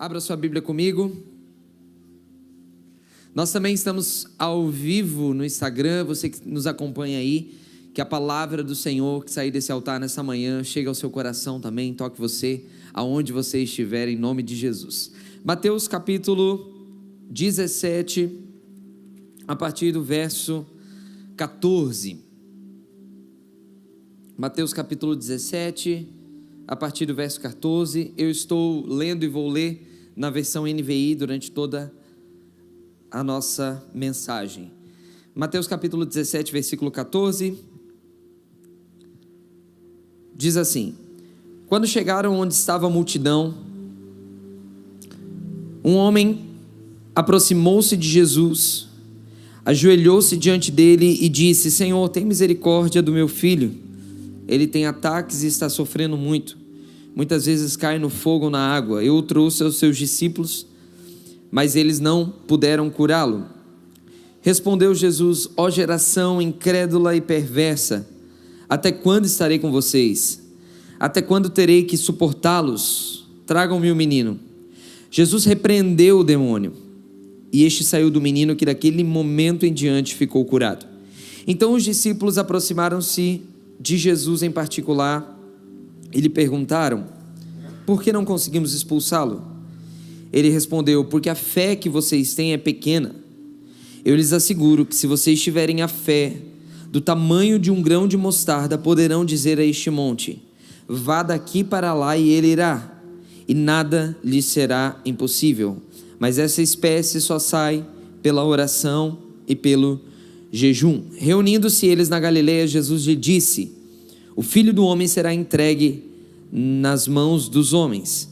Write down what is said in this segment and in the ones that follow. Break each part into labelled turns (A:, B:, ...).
A: Abra sua Bíblia comigo. Nós também estamos ao vivo no Instagram, você que nos acompanha aí, que a palavra do Senhor que sair desse altar nessa manhã chegue ao seu coração também, toque você aonde você estiver, em nome de Jesus. Mateus capítulo 17, a partir do verso 14. Mateus capítulo 17, a partir do verso 14, eu estou lendo e vou ler na versão NVI durante toda a nossa mensagem. Mateus capítulo 17, versículo 14, diz assim: quando chegaram onde estava a multidão, um homem aproximou-se de Jesus, ajoelhou-se diante dele e disse: Senhor, tem misericórdia do meu filho. Ele tem ataques e está sofrendo muito. Muitas vezes cai no fogo ou na água. Eu o trouxe aos seus discípulos, mas eles não puderam curá-lo. Respondeu Jesus: ó geração incrédula e perversa, até quando estarei com vocês? Até quando terei que suportá-los? Tragam-me o menino. Jesus repreendeu o demônio, e este saiu do menino, que daquele momento em diante ficou curado. Então os discípulos aproximaram-se de Jesus em particular e lhe perguntaram: por que não conseguimos expulsá-lo? Ele respondeu: porque a fé que vocês têm é pequena. Eu lhes asseguro que se vocês tiverem a fé do tamanho de um grão de mostarda, poderão dizer a este monte: vá daqui para lá, e ele irá, e nada lhe será impossível. Mas essa espécie só sai pela oração e pelo jejum. Reunindo-se eles na Galileia, Jesus lhe disse: o Filho do Homem será entregue nas mãos dos homens.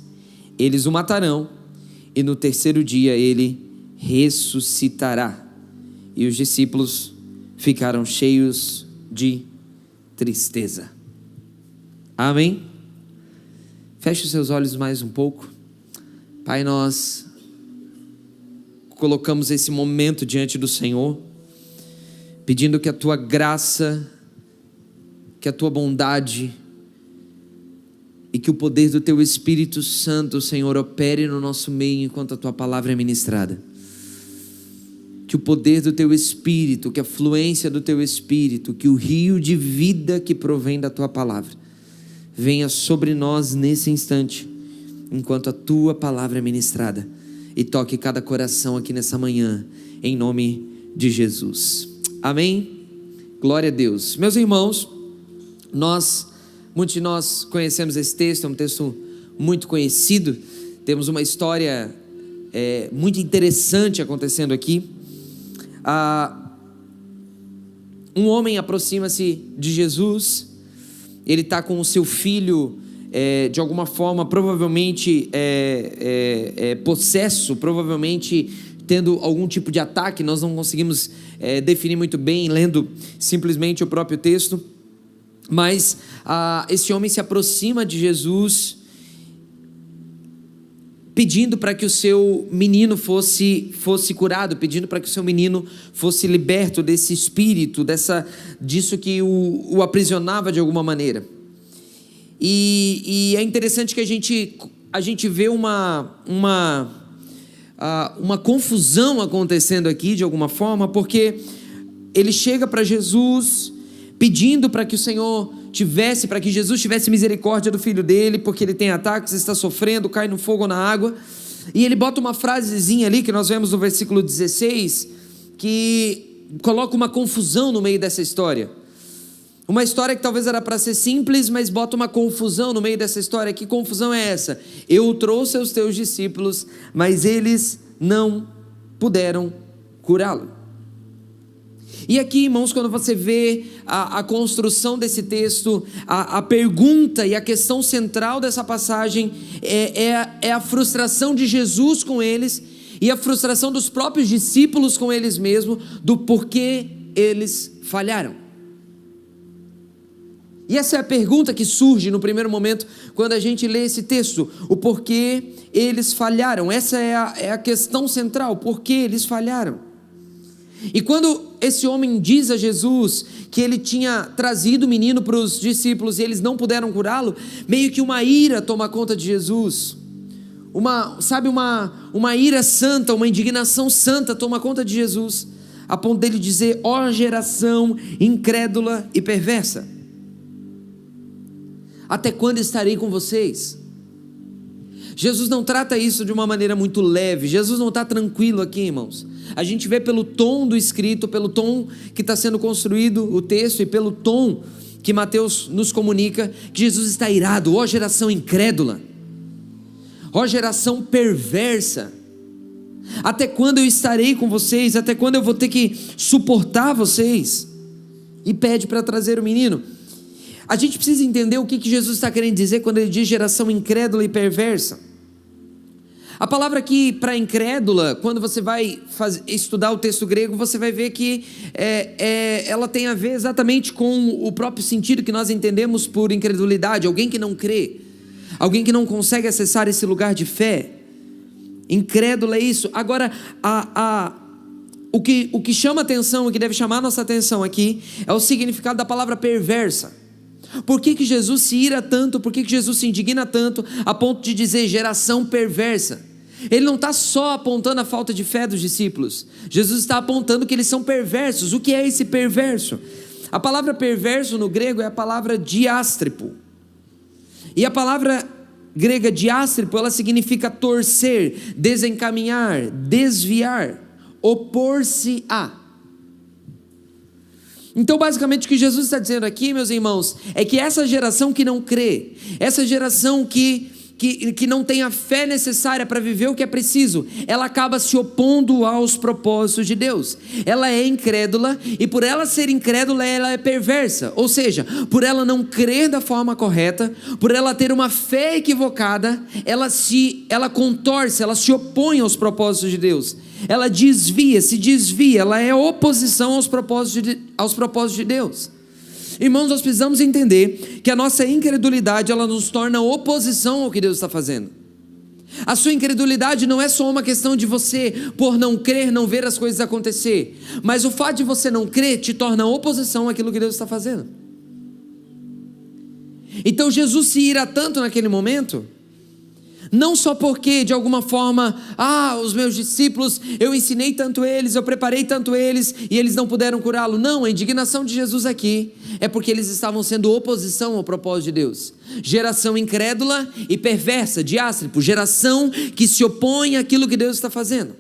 A: Eles o matarão, e no terceiro dia ele ressuscitará. E os discípulos ficaram cheios de tristeza. Amém? Feche os seus olhos mais um pouco. Pai, nós colocamos esse momento diante do Senhor, pedindo que a tua graça, que a tua bondade e que o poder do teu Espírito Santo, Senhor, opere no nosso meio enquanto a tua palavra é ministrada. Que o poder do teu Espírito, que a fluência do teu Espírito, que o rio de vida que provém da tua palavra venha sobre nós nesse instante, enquanto a tua palavra é ministrada, e toque cada coração aqui nessa manhã, em nome de Jesus. Amém? Glória a Deus. Meus irmãos, muitos de nós conhecemos esse texto, é um texto muito conhecido, temos uma história muito interessante acontecendo aqui. Um homem aproxima-se de Jesus, ele está com o seu filho, de alguma forma, provavelmente possesso, provavelmente tendo algum tipo de ataque. Nós não conseguimos definir muito bem, lendo simplesmente o próprio texto, mas esse homem se aproxima de Jesus, pedindo para que o seu menino fosse curado, pedindo para que o seu menino fosse liberto desse espírito, disso que o aprisionava de alguma maneira. E é interessante que a gente vê uma confusão acontecendo aqui de alguma forma, porque ele chega para Jesus pedindo para que o Senhor para que Jesus tivesse misericórdia do filho dele, porque ele tem ataques, está sofrendo, cai no fogo ou na água, e ele bota uma frasezinha ali, que nós vemos no versículo 16, que coloca uma confusão no meio dessa história. Uma história que talvez era para ser simples, mas bota uma confusão no meio dessa história. Que confusão é essa? Eu o trouxe aos teus discípulos, mas eles não puderam curá-lo. E aqui, irmãos, quando você vê a construção desse texto, a pergunta e a questão central dessa passagem é a frustração de Jesus com eles e a frustração dos próprios discípulos com eles mesmos, do porquê eles falharam. E essa é a pergunta que surge no primeiro momento quando a gente lê esse texto: o porquê eles falharam. Essa é a questão central: por que eles falharam? E quando esse homem diz a Jesus que ele tinha trazido o menino para os discípulos e eles não puderam curá-lo, meio que uma ira toma conta de Jesus. uma ira santa, uma indignação santa toma conta de Jesus, a ponto dele dizer: ó geração incrédula e perversa, até quando estarei com vocês? Jesus não trata isso de uma maneira muito leve. Jesus não está tranquilo aqui, irmãos. A gente vê pelo tom do escrito, pelo tom que está sendo construído o texto e pelo tom que Mateus nos comunica, que Jesus está irado. Ó geração incrédula, ó geração perversa, até quando eu estarei com vocês? Até quando eu vou ter que suportar vocês? E pede para trazer o menino. A gente precisa entender o que Jesus está querendo dizer quando ele diz geração incrédula e perversa. A palavra aqui para incrédula, quando você vai estudar o texto grego, você vai ver que ela tem a ver exatamente com o próprio sentido que nós entendemos por incredulidade. Alguém que não crê, alguém que não consegue acessar esse lugar de fé. Incrédula é isso. Agora, o que chama atenção, o que deve chamar a nossa atenção aqui, é o significado da palavra perversa. Por que Jesus se ira tanto? Por que Jesus se indigna tanto a ponto de dizer geração perversa? Ele não está só apontando a falta de fé dos discípulos. Jesus está apontando que eles são perversos. O que é esse perverso? A palavra perverso no grego é a palavra diástripo. E a palavra grega diástripo, ela significa torcer, desencaminhar, desviar, opor-se a. Então basicamente o que Jesus está dizendo aqui, meus irmãos, é que essa geração que não crê, essa geração que não tem a fé necessária para viver o que é preciso, ela acaba se opondo aos propósitos de Deus. Ela é incrédula, e por ela ser incrédula, ela é perversa. Ou seja, por ela não crer da forma correta, por ela ter uma fé equivocada, ela contorce, ela se opõe aos propósitos de Deus. Ela se desvia, ela é oposição aos propósitos de Deus. Irmãos, nós precisamos entender que a nossa incredulidade, ela nos torna oposição ao que Deus está fazendo. A sua incredulidade não é só uma questão de você, por não crer, não ver as coisas acontecer, mas o fato de você não crer te torna oposição àquilo que Deus está fazendo. Então Jesus se ira tanto naquele momento, não só porque de alguma forma, os meus discípulos, eu ensinei tanto eles, eu preparei tanto eles, e eles não puderam curá-lo. Não, a indignação de Jesus aqui é porque eles estavam sendo oposição ao propósito de Deus. Geração incrédula e perversa, diástripo, geração que se opõe àquilo que Deus está fazendo,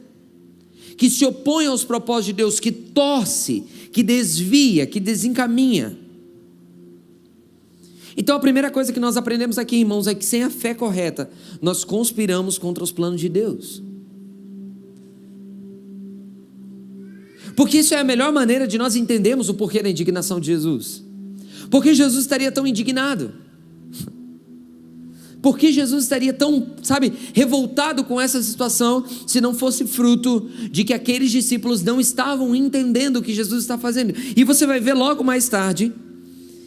A: que se opõe aos propósitos de Deus, que torce, que desvia, que desencaminha. Então a primeira coisa que nós aprendemos aqui, irmãos, é que sem a fé correta, nós conspiramos contra os planos de Deus. Porque isso é a melhor maneira de nós entendermos o porquê da indignação de Jesus. Por que Jesus estaria tão indignado? Por que Jesus estaria tão, revoltado com essa situação, se não fosse fruto de que aqueles discípulos não estavam entendendo o que Jesus está fazendo? E você vai ver logo mais tarde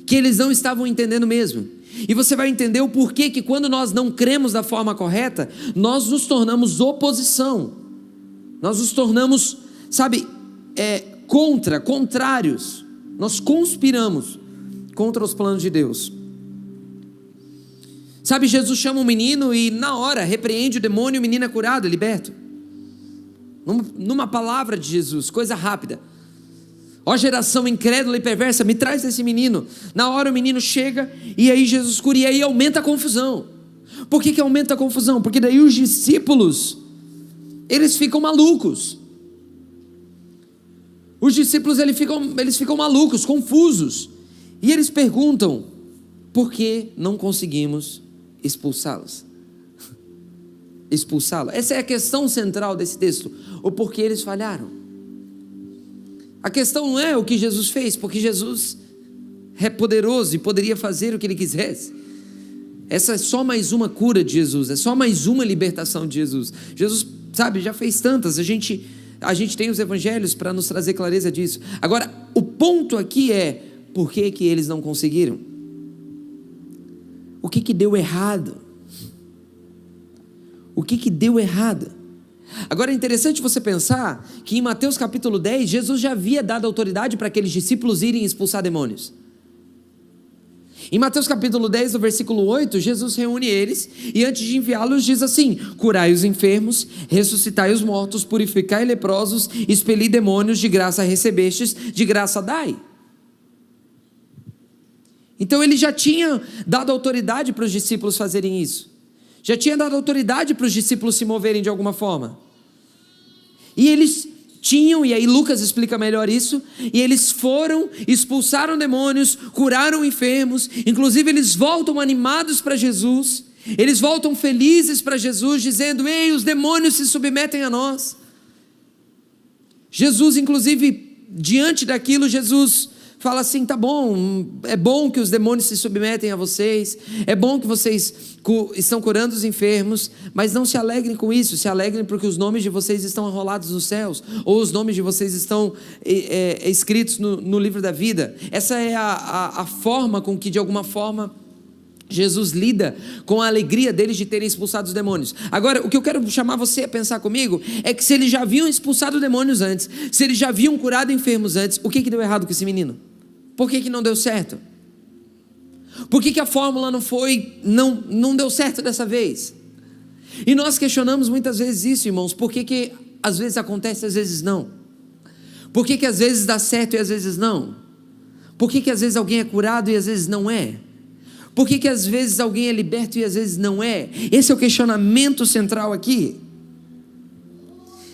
A: que eles não estavam entendendo mesmo. E você vai entender o porquê que quando nós não cremos da forma correta, nós nos tornamos oposição. Nós nos tornamos, contrários. Nós conspiramos contra os planos de Deus. Jesus chama um menino e na hora repreende o demônio, o menino é curado, é liberto. Numa palavra de Jesus, coisa rápida. Ó geração incrédula e perversa, me traz esse menino. Na hora o menino chega e aí Jesus cura, e aí aumenta a confusão. Por que aumenta a confusão? Porque daí os discípulos, eles ficam malucos. Os discípulos eles ficam malucos, confusos. E eles perguntam: por que não conseguimos expulsá-los? Expulsá-lo. Essa é a questão central desse texto. O porquê eles falharam. A questão não é o que Jesus fez, porque Jesus é poderoso e poderia fazer o que Ele quisesse. Essa é só mais uma cura de Jesus, é só mais uma libertação de Jesus. Jesus, já fez tantas, a gente tem os evangelhos para nos trazer clareza disso. Agora, o ponto aqui é, por que eles não conseguiram? O que deu errado? O que deu errado? Agora é interessante você pensar que em Mateus capítulo 10, Jesus já havia dado autoridade para aqueles discípulos irem expulsar demônios. Em Mateus capítulo 10, no versículo 8, Jesus reúne eles e antes de enviá-los diz assim: curai os enfermos, ressuscitai os mortos, purificai leprosos, expeli demônios, de graça recebestes, de graça dai. Então ele já tinha dado autoridade para os discípulos fazerem isso, já tinha dado autoridade para os discípulos se moverem de alguma forma, e eles tinham, e aí Lucas explica melhor isso, e eles foram, expulsaram demônios, curaram enfermos, inclusive eles voltam animados para Jesus, eles voltam felizes para Jesus, dizendo: ei, os demônios se submetem a nós. Jesus, inclusive, diante daquilo, Jesus fala assim: tá bom, é bom que os demônios se submetem a vocês, é bom que vocês estão curando os enfermos, mas não se alegrem com isso, se alegrem porque os nomes de vocês estão arrolados nos céus, ou os nomes de vocês estão escritos no livro da vida. Essa é a forma com que, de alguma forma, Jesus lida com a alegria deles de terem expulsado os demônios. Agora, o que eu quero chamar você a pensar comigo é que se eles já haviam expulsado demônios antes, se eles já haviam curado enfermos antes, o que deu errado com esse menino? Por que não deu certo? Por que a fórmula não deu certo dessa vez? E nós questionamos muitas vezes isso, irmãos. Por que às vezes acontece, às vezes não? Por que às vezes dá certo e às vezes não? Por que às vezes alguém é curado e às vezes não é? Por que às vezes alguém é liberto e às vezes não é? Esse é o questionamento central aqui.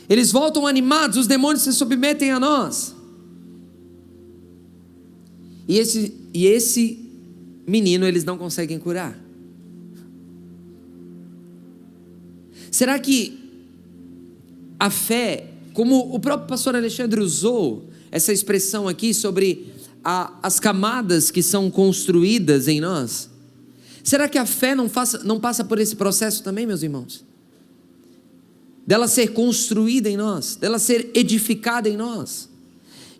A: Eles voltam animados, os demônios se submetem a nós. E esse menino eles não conseguem curar. Será que a fé, como o próprio pastor Alexandre usou essa expressão aqui sobre as camadas que são construídas em nós, será que a fé não passa por esse processo também, meus irmãos? Dela ser construída em nós, dela ser edificada em nós,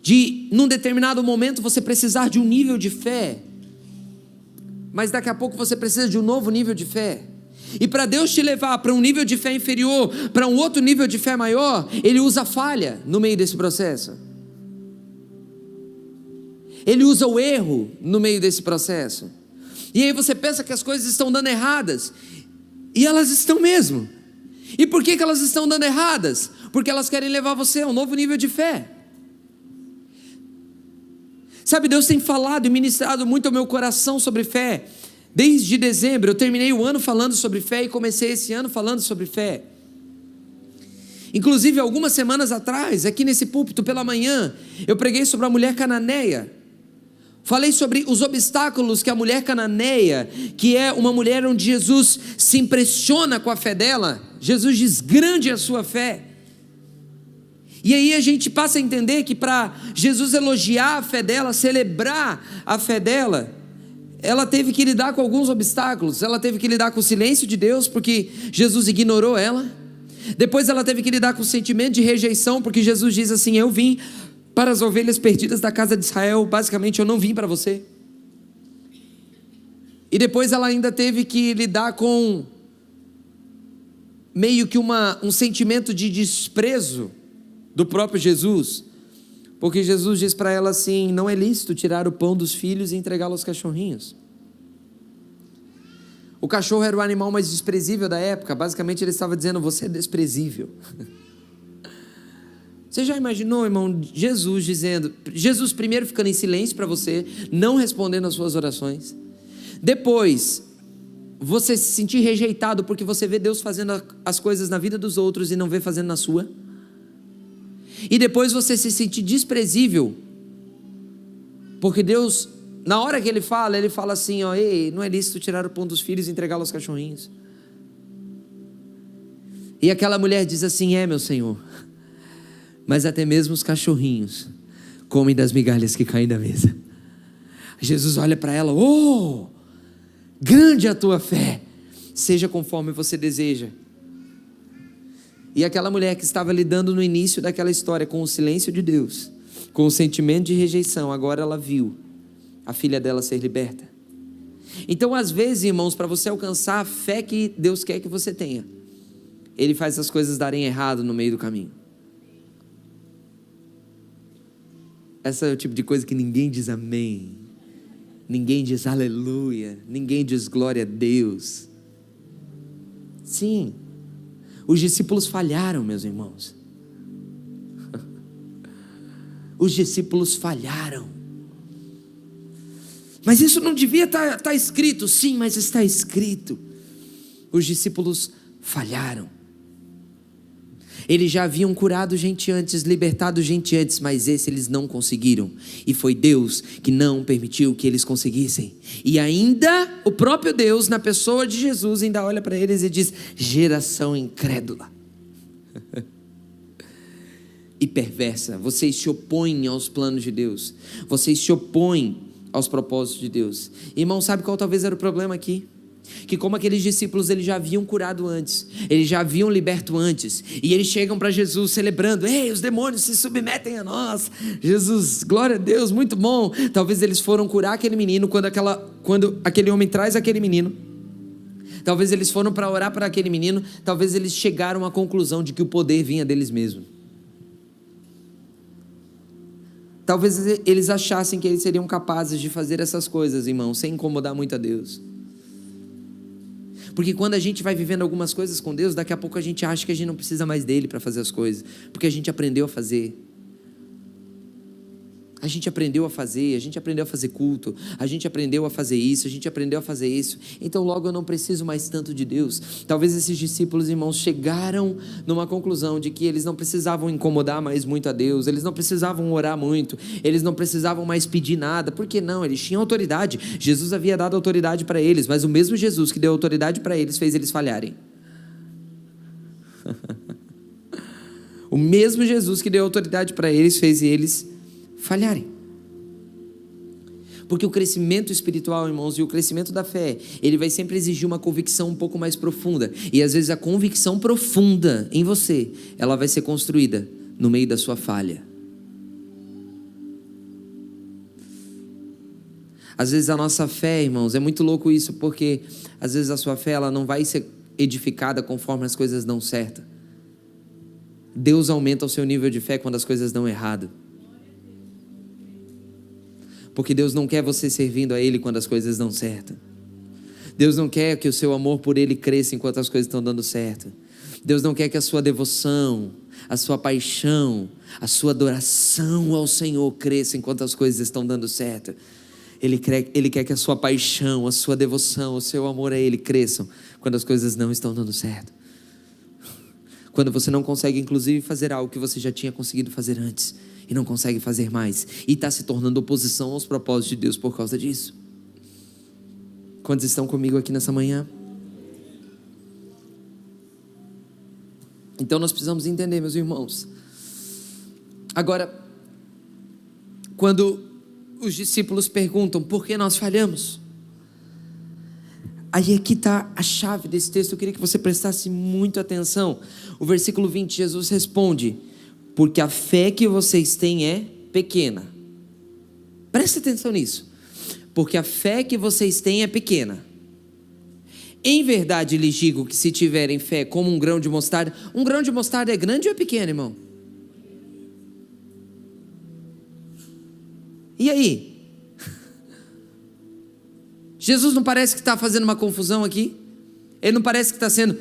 A: de num determinado momento você precisar de um nível de fé, mas daqui a pouco você precisa de um novo nível de fé, e para Deus te levar para um nível de fé inferior, para um outro nível de fé maior, Ele usa a falha no meio desse processo, Ele usa o erro no meio desse processo, e aí você pensa que as coisas estão dando erradas, e elas estão mesmo. E por que elas estão dando erradas? Porque elas querem levar você a um novo nível de fé. Sabe, Deus tem falado e ministrado muito ao meu coração sobre fé. Desde dezembro, eu terminei o ano falando sobre fé e comecei esse ano falando sobre fé. Inclusive, algumas semanas atrás, aqui nesse púlpito pela manhã, eu preguei sobre a mulher cananeia. Falei sobre os obstáculos que a mulher cananeia, que é uma mulher onde Jesus se impressiona com a fé dela, Jesus diz: grande é a sua fé. E aí a gente passa a entender que para Jesus elogiar a fé dela, celebrar a fé dela, ela teve que lidar com alguns obstáculos. Ela teve que lidar com o silêncio de Deus, porque Jesus ignorou ela. Depois ela teve que lidar com o sentimento de rejeição, porque Jesus diz assim: eu vim para as ovelhas perdidas da casa de Israel, basicamente eu não vim para você. E depois ela ainda teve que lidar com meio que um sentimento de desprezo do próprio Jesus, porque Jesus diz para ela assim: não é lícito tirar o pão dos filhos e entregá-lo aos cachorrinhos. O cachorro era o animal mais desprezível da época. Basicamente ele estava dizendo: você é desprezível. Você já imaginou, irmão, Jesus primeiro ficando em silêncio para você, não respondendo as suas orações, depois você se sentir rejeitado porque você vê Deus fazendo as coisas na vida dos outros e não vê fazendo na sua, e depois você se sentir desprezível porque Deus, na hora que Ele fala assim: ó, ei, não é lícito tirar o pão dos filhos e entregá-lo aos cachorrinhos. E aquela mulher diz assim: meu Senhor, mas até mesmo os cachorrinhos comem das migalhas que caem da mesa. Jesus olha para ela: oh, grande a tua fé, seja conforme você deseja. E aquela mulher que estava lidando no início daquela história com o silêncio de Deus, com o sentimento de rejeição, agora ela viu a filha dela ser liberta. Então, às vezes, irmãos, para você alcançar a fé que Deus quer que você tenha, Ele faz as coisas darem errado no meio do caminho. Essa é o tipo de coisa que ninguém diz amém. ninguém diz aleluia, ninguém diz glória a Deus. Sim, os discípulos falharam, meus irmãos. Os discípulos falharam. Mas isso não devia estar escrito. Sim, mas está escrito. Os discípulos falharam. Eles já haviam curado gente antes, libertado gente antes, mas esse eles não conseguiram. E foi Deus que não permitiu que eles conseguissem. E ainda o próprio Deus, na pessoa de Jesus, ainda olha para eles e diz: geração incrédula e perversa, vocês se opõem aos planos de Deus, vocês se opõem aos propósitos de Deus. Irmão, sabe qual talvez era o problema aqui? Que como aqueles discípulos, eles já haviam curado antes, eles já haviam liberto antes, e eles chegam para Jesus celebrando: ei, os demônios se submetem a nós. Jesus, glória a Deus, muito bom. Talvez eles foram curar aquele menino quando aquele homem traz aquele menino. Talvez eles foram para orar para aquele menino. Talvez eles chegaram à conclusão de que o poder vinha deles mesmos. Talvez eles achassem que eles seriam capazes de fazer essas coisas, irmão, sem incomodar muito a Deus. Porque quando a gente vai vivendo algumas coisas com Deus, daqui a pouco a gente acha que a gente não precisa mais dele para fazer as coisas, porque a gente aprendeu a fazer. A gente aprendeu a fazer culto, a gente aprendeu a fazer isso, a gente aprendeu a fazer isso. Então logo eu não preciso mais tanto de Deus. Talvez esses discípulos, irmãos, chegaram numa conclusão de que eles não precisavam incomodar mais muito a Deus, eles não precisavam orar muito, eles não precisavam mais pedir nada. Por que não? Eles tinham autoridade. Jesus havia dado autoridade para eles, mas o mesmo Jesus que deu autoridade para eles fez eles falharem. O mesmo Jesus que deu autoridade para eles fez eles falharem. Porque o crescimento espiritual, irmãos, e o crescimento da fé, ele vai sempre exigir uma convicção um pouco mais profunda. E às vezes a convicção profunda em você, ela vai ser construída no meio da sua falha. Às vezes a nossa fé, irmãos, é muito louco isso, porque às vezes a sua fé, ela não vai ser edificada conforme as coisas dão certo. Deus aumenta o seu nível de fé quando as coisas dão errado. Porque Deus não quer você servindo a Ele quando as coisas dão certo. Deus não quer que o seu amor por Ele cresça enquanto as coisas estão dando certo. Deus não quer que a sua devoção, a sua paixão, a sua adoração ao Senhor cresça enquanto as coisas estão dando certo. Ele quer que a sua paixão, a sua devoção, o seu amor a Ele cresçam quando as coisas não estão dando certo. Quando você não consegue, inclusive, fazer algo que você já tinha conseguido fazer antes e não consegue fazer mais, e está se tornando oposição aos propósitos de Deus por causa disso. Quantos estão comigo aqui nessa manhã? Então nós precisamos entender, meus irmãos. Agora, quando os discípulos perguntam por que nós falhamos, aí aqui está a chave desse texto. Eu queria que você prestasse muita atenção. O versículo 20, Jesus responde: porque a fé que vocês têm é pequena. Presta atenção nisso. Porque a fé que vocês têm é pequena. Em verdade lhes digo que se tiverem fé como um grão de mostarda. Um grão de mostarda é grande ou é pequeno, irmão? E aí? Jesus não parece que está fazendo uma confusão aqui? Ele não parece que está sendo...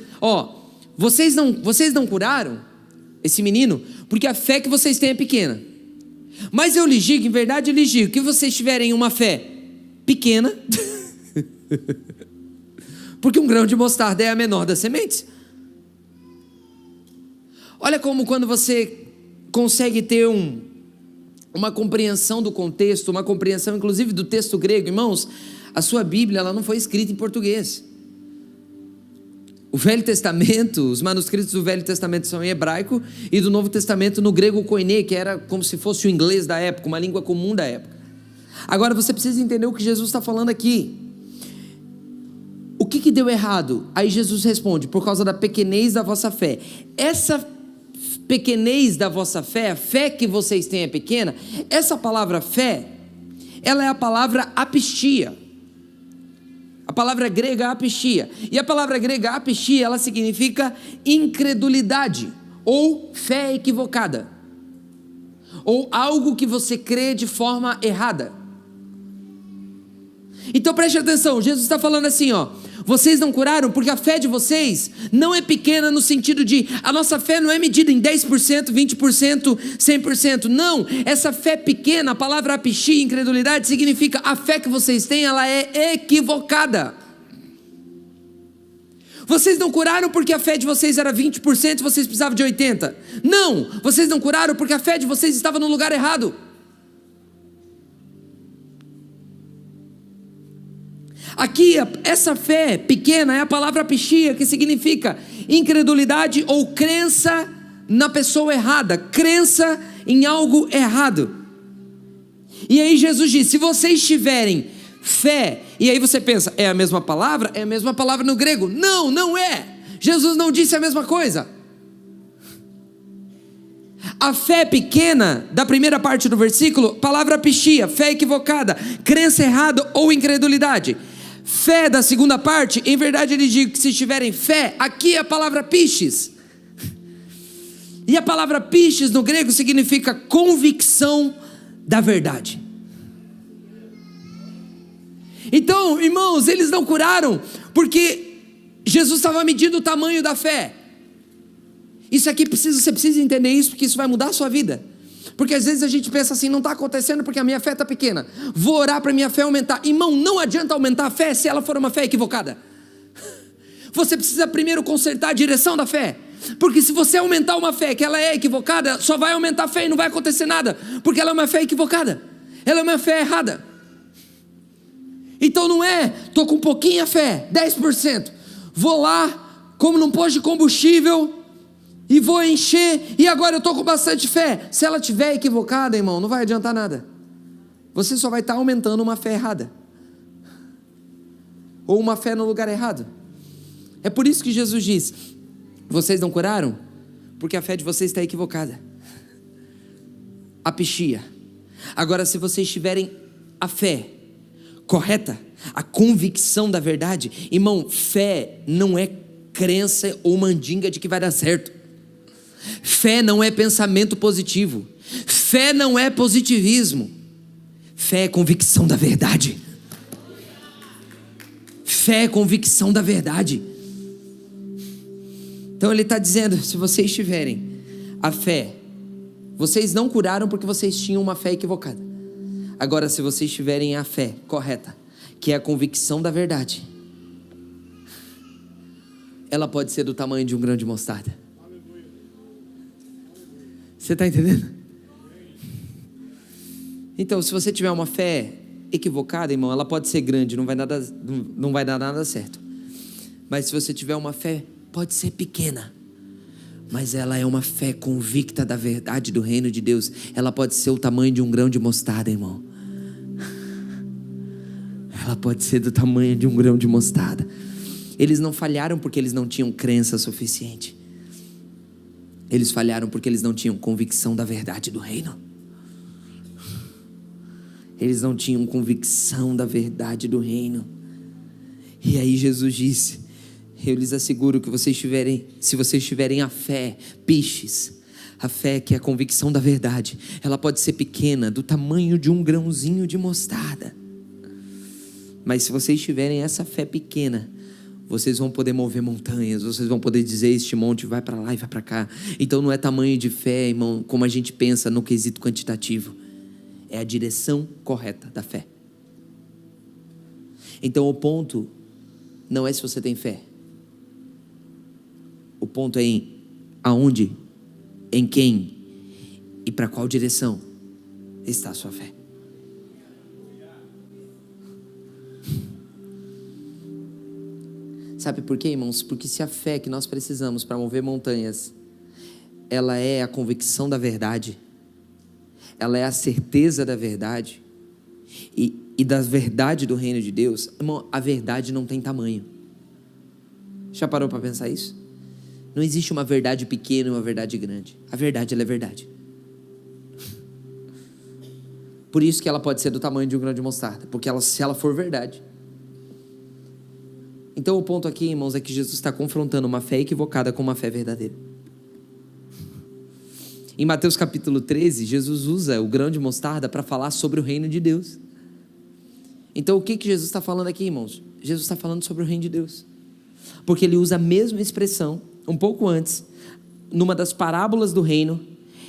A: vocês não curaram esse menino porque a fé que vocês têm é pequena. Mas eu lhes digo, em verdade eu lhes digo, que vocês tiverem uma fé pequena... porque um grão de mostarda é a menor das sementes. Olha como quando você consegue ter uma compreensão do contexto, uma compreensão inclusive do texto grego, irmãos, a sua Bíblia ela não foi escrita em português. O Velho Testamento, os manuscritos do Velho Testamento são em hebraico e do Novo Testamento no grego koiné, que era como se fosse o inglês da época, uma língua comum da época. Agora você precisa entender o que Jesus está falando aqui. O que deu errado? Aí Jesus responde: por causa da pequenez da vossa fé. Essa pequenez da vossa fé, a fé que vocês têm é pequena. Essa palavra fé, ela é a palavra apistia. A palavra grega apistia. E a palavra grega apistia, ela significa incredulidade ou fé equivocada, ou algo que você crê de forma errada. Então preste atenção, Jesus está falando assim, ó: vocês não curaram porque a fé de vocês não é pequena, no sentido de, a nossa fé não é medida em 10%, 20%, 100%, não. Essa fé pequena, a palavra apixia, incredulidade, significa a fé que vocês têm, ela é equivocada. Vocês não curaram porque a fé de vocês era 20% e vocês precisavam de 80%. Não, vocês não curaram porque a fé de vocês estava no lugar errado. Aqui, essa fé pequena é a palavra apixia, que significa incredulidade ou crença na pessoa errada, crença em algo errado. E aí Jesus diz: se vocês tiverem fé, e aí você pensa, é a mesma palavra? É a mesma palavra no grego? Não, não é. Jesus não disse a mesma coisa. A fé pequena, da primeira parte do versículo, palavra apixia, fé equivocada, crença errada ou incredulidade. Fé da segunda parte, em verdade ele diz que se tiverem fé, aqui é a palavra pistes. E a palavra pistes no grego significa convicção da verdade. Então, irmãos, eles não curaram porque Jesus estava medindo o tamanho da fé. Isso aqui você precisa entender isso, porque isso vai mudar a sua vida. Porque às vezes a gente pensa assim: não está acontecendo porque a minha fé está pequena, vou orar para a minha fé aumentar. Irmão, não adianta aumentar a fé se ela for uma fé equivocada. Você precisa primeiro consertar a direção da fé. Porque se você aumentar uma fé que ela é equivocada, só vai aumentar a fé e não vai acontecer nada, porque ela é uma fé equivocada, ela é uma fé errada. Então não é, estou com pouquinha fé, 10%, vou lá, como num posto de combustível, e vou encher, e agora eu estou com bastante fé. Se ela estiver equivocada, irmão, não vai adiantar nada. Você só vai estar aumentando uma fé errada, ou uma fé no lugar errado. É por isso que Jesus diz: vocês não curaram porque a fé de vocês está equivocada. Apixia. Agora, se vocês tiverem a fé correta, a convicção da verdade, irmão, fé não é crença ou mandinga de que vai dar certo. Fé não é pensamento positivo. Fé não é positivismo. Fé é convicção da verdade. Fé é convicção da verdade. Então ele está dizendo: se vocês tiverem a fé, vocês não curaram porque vocês tinham uma fé equivocada. Agora, se vocês tiverem a fé correta, que é a convicção da verdade, ela pode ser do tamanho de um grão de mostarda. Você está entendendo? Então, se você tiver uma fé equivocada, irmão, ela pode ser grande, não vai dar nada certo. Mas se você tiver uma fé, pode ser pequena, mas ela é uma fé convicta da verdade do reino de Deus, ela pode ser o tamanho de um grão de mostarda, irmão. Ela pode ser do tamanho de um grão de mostarda. Eles não falharam porque eles não tinham crença suficiente. Eles falharam porque eles não tinham convicção da verdade do reino. Eles não tinham convicção da verdade do reino. E aí Jesus disse: eu lhes asseguro que se vocês tiverem a fé, pistes, a fé que é a convicção da verdade, ela pode ser pequena, do tamanho de um grãozinho de mostarda. Mas se vocês tiverem essa fé pequena, vocês vão poder mover montanhas, vocês vão poder dizer: este monte vai para lá e vai para cá. Então não é tamanho de fé, irmão, como a gente pensa no quesito quantitativo. É a direção correta da fé. Então o ponto não é se você tem fé. O ponto é em aonde, em quem e para qual direção está a sua fé. Sabe por quê, irmãos? Porque se a fé que nós precisamos para mover montanhas, ela é a convicção da verdade, ela é a certeza da verdade e da verdade do reino de Deus, irmão, a verdade não tem tamanho. Já parou para pensar isso? Não existe uma verdade pequena e uma verdade grande. A verdade, ela é verdade. Por isso que ela pode ser do tamanho de um grão de mostarda, porque se ela for verdade. Então o ponto aqui, irmãos, é que Jesus está confrontando uma fé equivocada com uma fé verdadeira. Em Mateus capítulo 13, Jesus usa o grão de mostarda para falar sobre o reino de Deus. Então o que Jesus está falando aqui, irmãos? Jesus está falando sobre o reino de Deus, porque ele usa a mesma expressão um pouco antes, numa das parábolas do reino,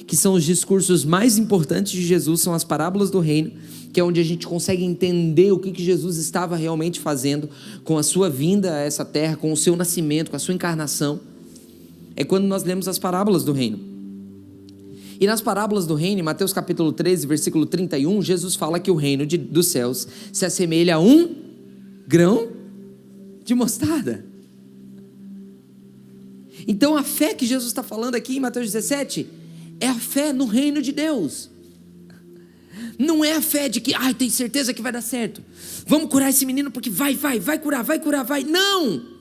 A: que são os discursos mais importantes de Jesus, são as parábolas do reino, que é onde a gente consegue entender o que Jesus estava realmente fazendo com a sua vinda a essa terra, com o seu nascimento, com a sua encarnação. É quando nós lemos as parábolas do reino. E nas parábolas do reino, em Mateus capítulo 13, versículo 31, Jesus fala que o reino dos céus se assemelha a um grão de mostarda. Então a fé que Jesus está falando aqui em Mateus 17 é a fé no reino de Deus. Não é a fé de que, tem certeza que vai dar certo, vamos curar esse menino porque vai curar. Não!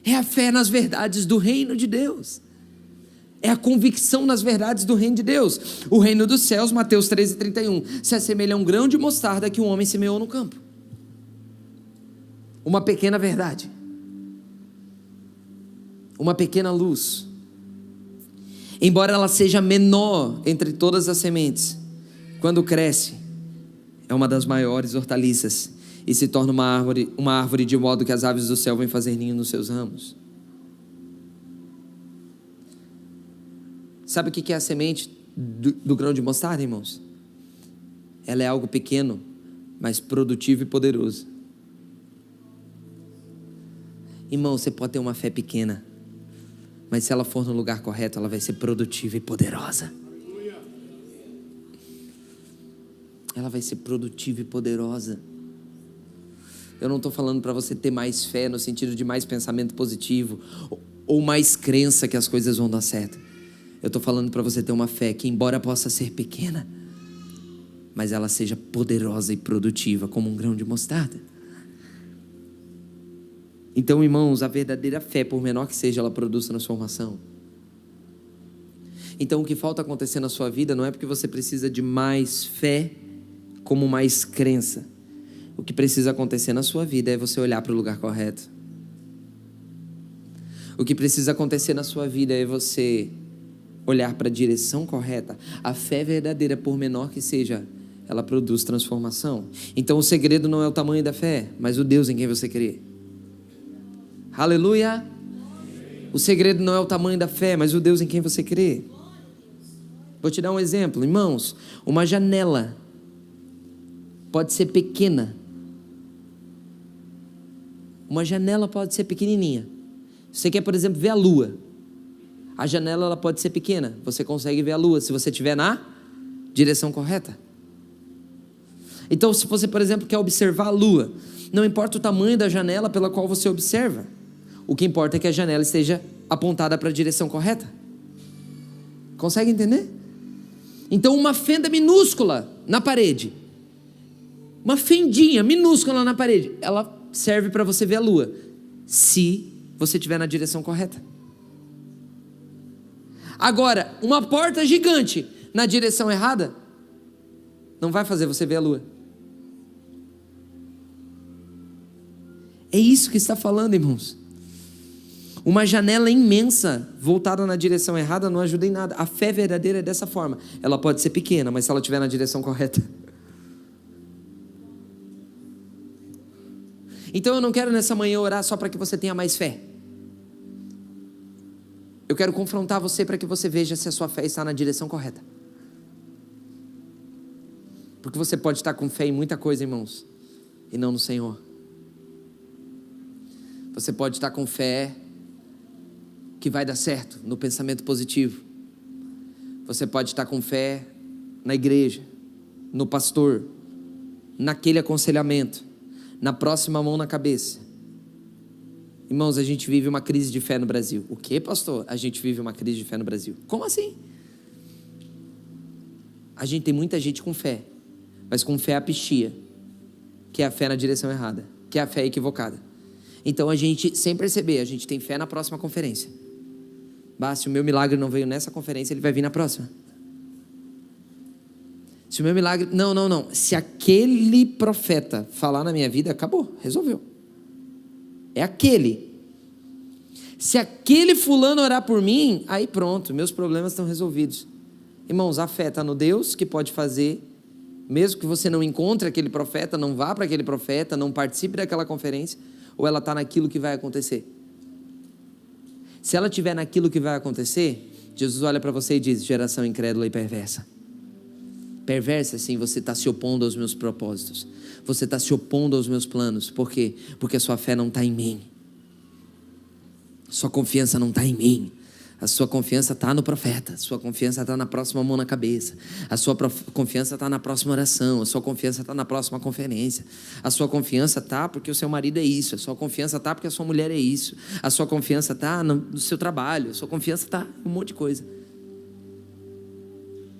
A: É a fé nas verdades do reino de Deus. É a convicção nas verdades do reino de Deus. O reino dos céus, Mateus 13, 31, se assemelha a um grão de mostarda que um homem semeou no campo. Uma pequena verdade, uma pequena luz, embora ela seja menor entre todas as sementes, quando cresce, é uma das maiores hortaliças e se torna uma árvore de modo que as aves do céu vêm fazer ninho nos seus ramos. Sabe o que é a semente do grão de mostarda, irmãos? Ela é algo pequeno, mas produtivo e poderoso. Irmão, você pode ter uma fé pequena, mas se ela for no lugar correto, ela vai ser produtiva e poderosa. Ela vai ser produtiva e poderosa. Eu não estou falando para você ter mais fé no sentido de mais pensamento positivo ou mais crença que as coisas vão dar certo. Eu estou falando para você ter uma fé que, embora possa ser pequena, mas ela seja poderosa e produtiva como um grão de mostarda. Então, irmãos, a verdadeira fé, por menor que seja, ela produz transformação. Então o que falta acontecer na sua vida não é porque você precisa de mais fé, como mais crença. O que precisa acontecer na sua vida é você olhar para o lugar correto. O que precisa acontecer na sua vida é você olhar para a direção correta. A fé verdadeira, por menor que seja, ela produz transformação. Então o segredo não é o tamanho da fé, mas o Deus em quem você crê. Aleluia! O segredo não é o tamanho da fé, mas o Deus em quem você crê. Vou te dar um exemplo, irmãos. Uma janela pode ser pequena. Uma janela pode ser pequenininha. Você quer, por exemplo, ver a lua. A janela ela pode ser pequena. Você consegue ver a lua se você estiver na direção correta. Então, se você, por exemplo, quer observar a lua, não importa o tamanho da janela pela qual você observa. O que importa é que a janela esteja apontada para a direção correta. Consegue entender? Então uma fenda minúscula na parede, uma fendinha minúscula na parede, ela serve para você ver a lua, se você estiver na direção correta. Agora, uma porta gigante na direção errada, não vai fazer você ver a lua. É isso que está falando, irmãos. Uma janela imensa voltada na direção errada não ajuda em nada. A fé verdadeira é dessa forma. Ela pode ser pequena, mas se ela estiver na direção correta. Então eu não quero nessa manhã orar só para que você tenha mais fé. Eu quero confrontar você para que você veja se a sua fé está na direção correta. Porque você pode estar com fé em muita coisa, irmãos, e não no Senhor. Você pode estar com fé que vai dar certo no pensamento positivo. Você pode estar com fé na igreja, no pastor, naquele aconselhamento, na próxima mão na cabeça. Irmãos, a gente vive uma crise de fé no Brasil. O que, pastor? A gente vive uma crise de fé no Brasil. Como assim? A gente tem muita gente com fé, mas com fé apistia, que é a fé na direção errada, que é a fé equivocada. Então a gente, sem perceber, a gente tem fé na próxima conferência. Se o meu milagre não veio nessa conferência, ele vai vir na próxima. Se o meu milagre... Não. Se aquele profeta falar na minha vida, acabou, resolveu. É aquele. Se aquele fulano orar por mim, aí pronto, meus problemas estão resolvidos. Irmãos, a fé está no Deus que pode fazer Mesmo que você não encontre aquele profeta, não vá para aquele profeta, não participe daquela conferência, ou ela está naquilo que vai acontecer? Se ela estiver naquilo que vai acontecer, Jesus olha para você e diz: geração incrédula e perversa. Perversa, sim, você está se opondo aos meus propósitos. Você está se opondo aos meus planos. Por quê? Porque a sua fé não está em mim. Sua confiança não está em mim. A sua confiança está no profeta. A sua confiança está na próxima mão na cabeça. A sua confiança está na próxima oração. A sua confiança está na próxima conferência. A sua confiança está porque o seu marido é isso. A sua confiança está porque a sua mulher é isso. A sua confiança está no seu trabalho. A sua confiança está em um monte de coisa.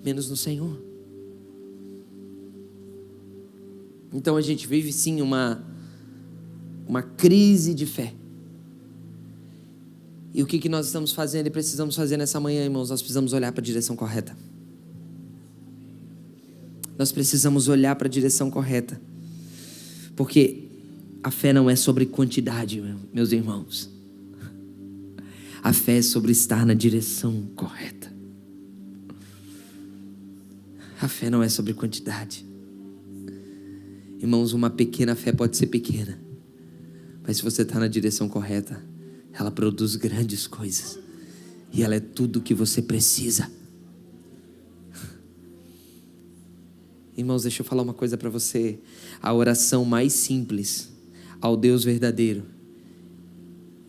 A: Menos no Senhor. Então a gente vive sim uma crise de fé. E o que nós estamos fazendo e precisamos fazer nessa manhã, irmãos? Nós precisamos olhar para a direção correta. Nós precisamos olhar para a direção correta. Porque a fé não é sobre quantidade, meus irmãos. A fé é sobre estar na direção correta. A fé não é sobre quantidade. Irmãos, uma pequena fé pode ser pequena, mas se você está na direção correta, ela produz grandes coisas. E ela é tudo o que você precisa. Irmãos, deixa eu falar uma coisa para você. A oração mais simples ao Deus verdadeiro,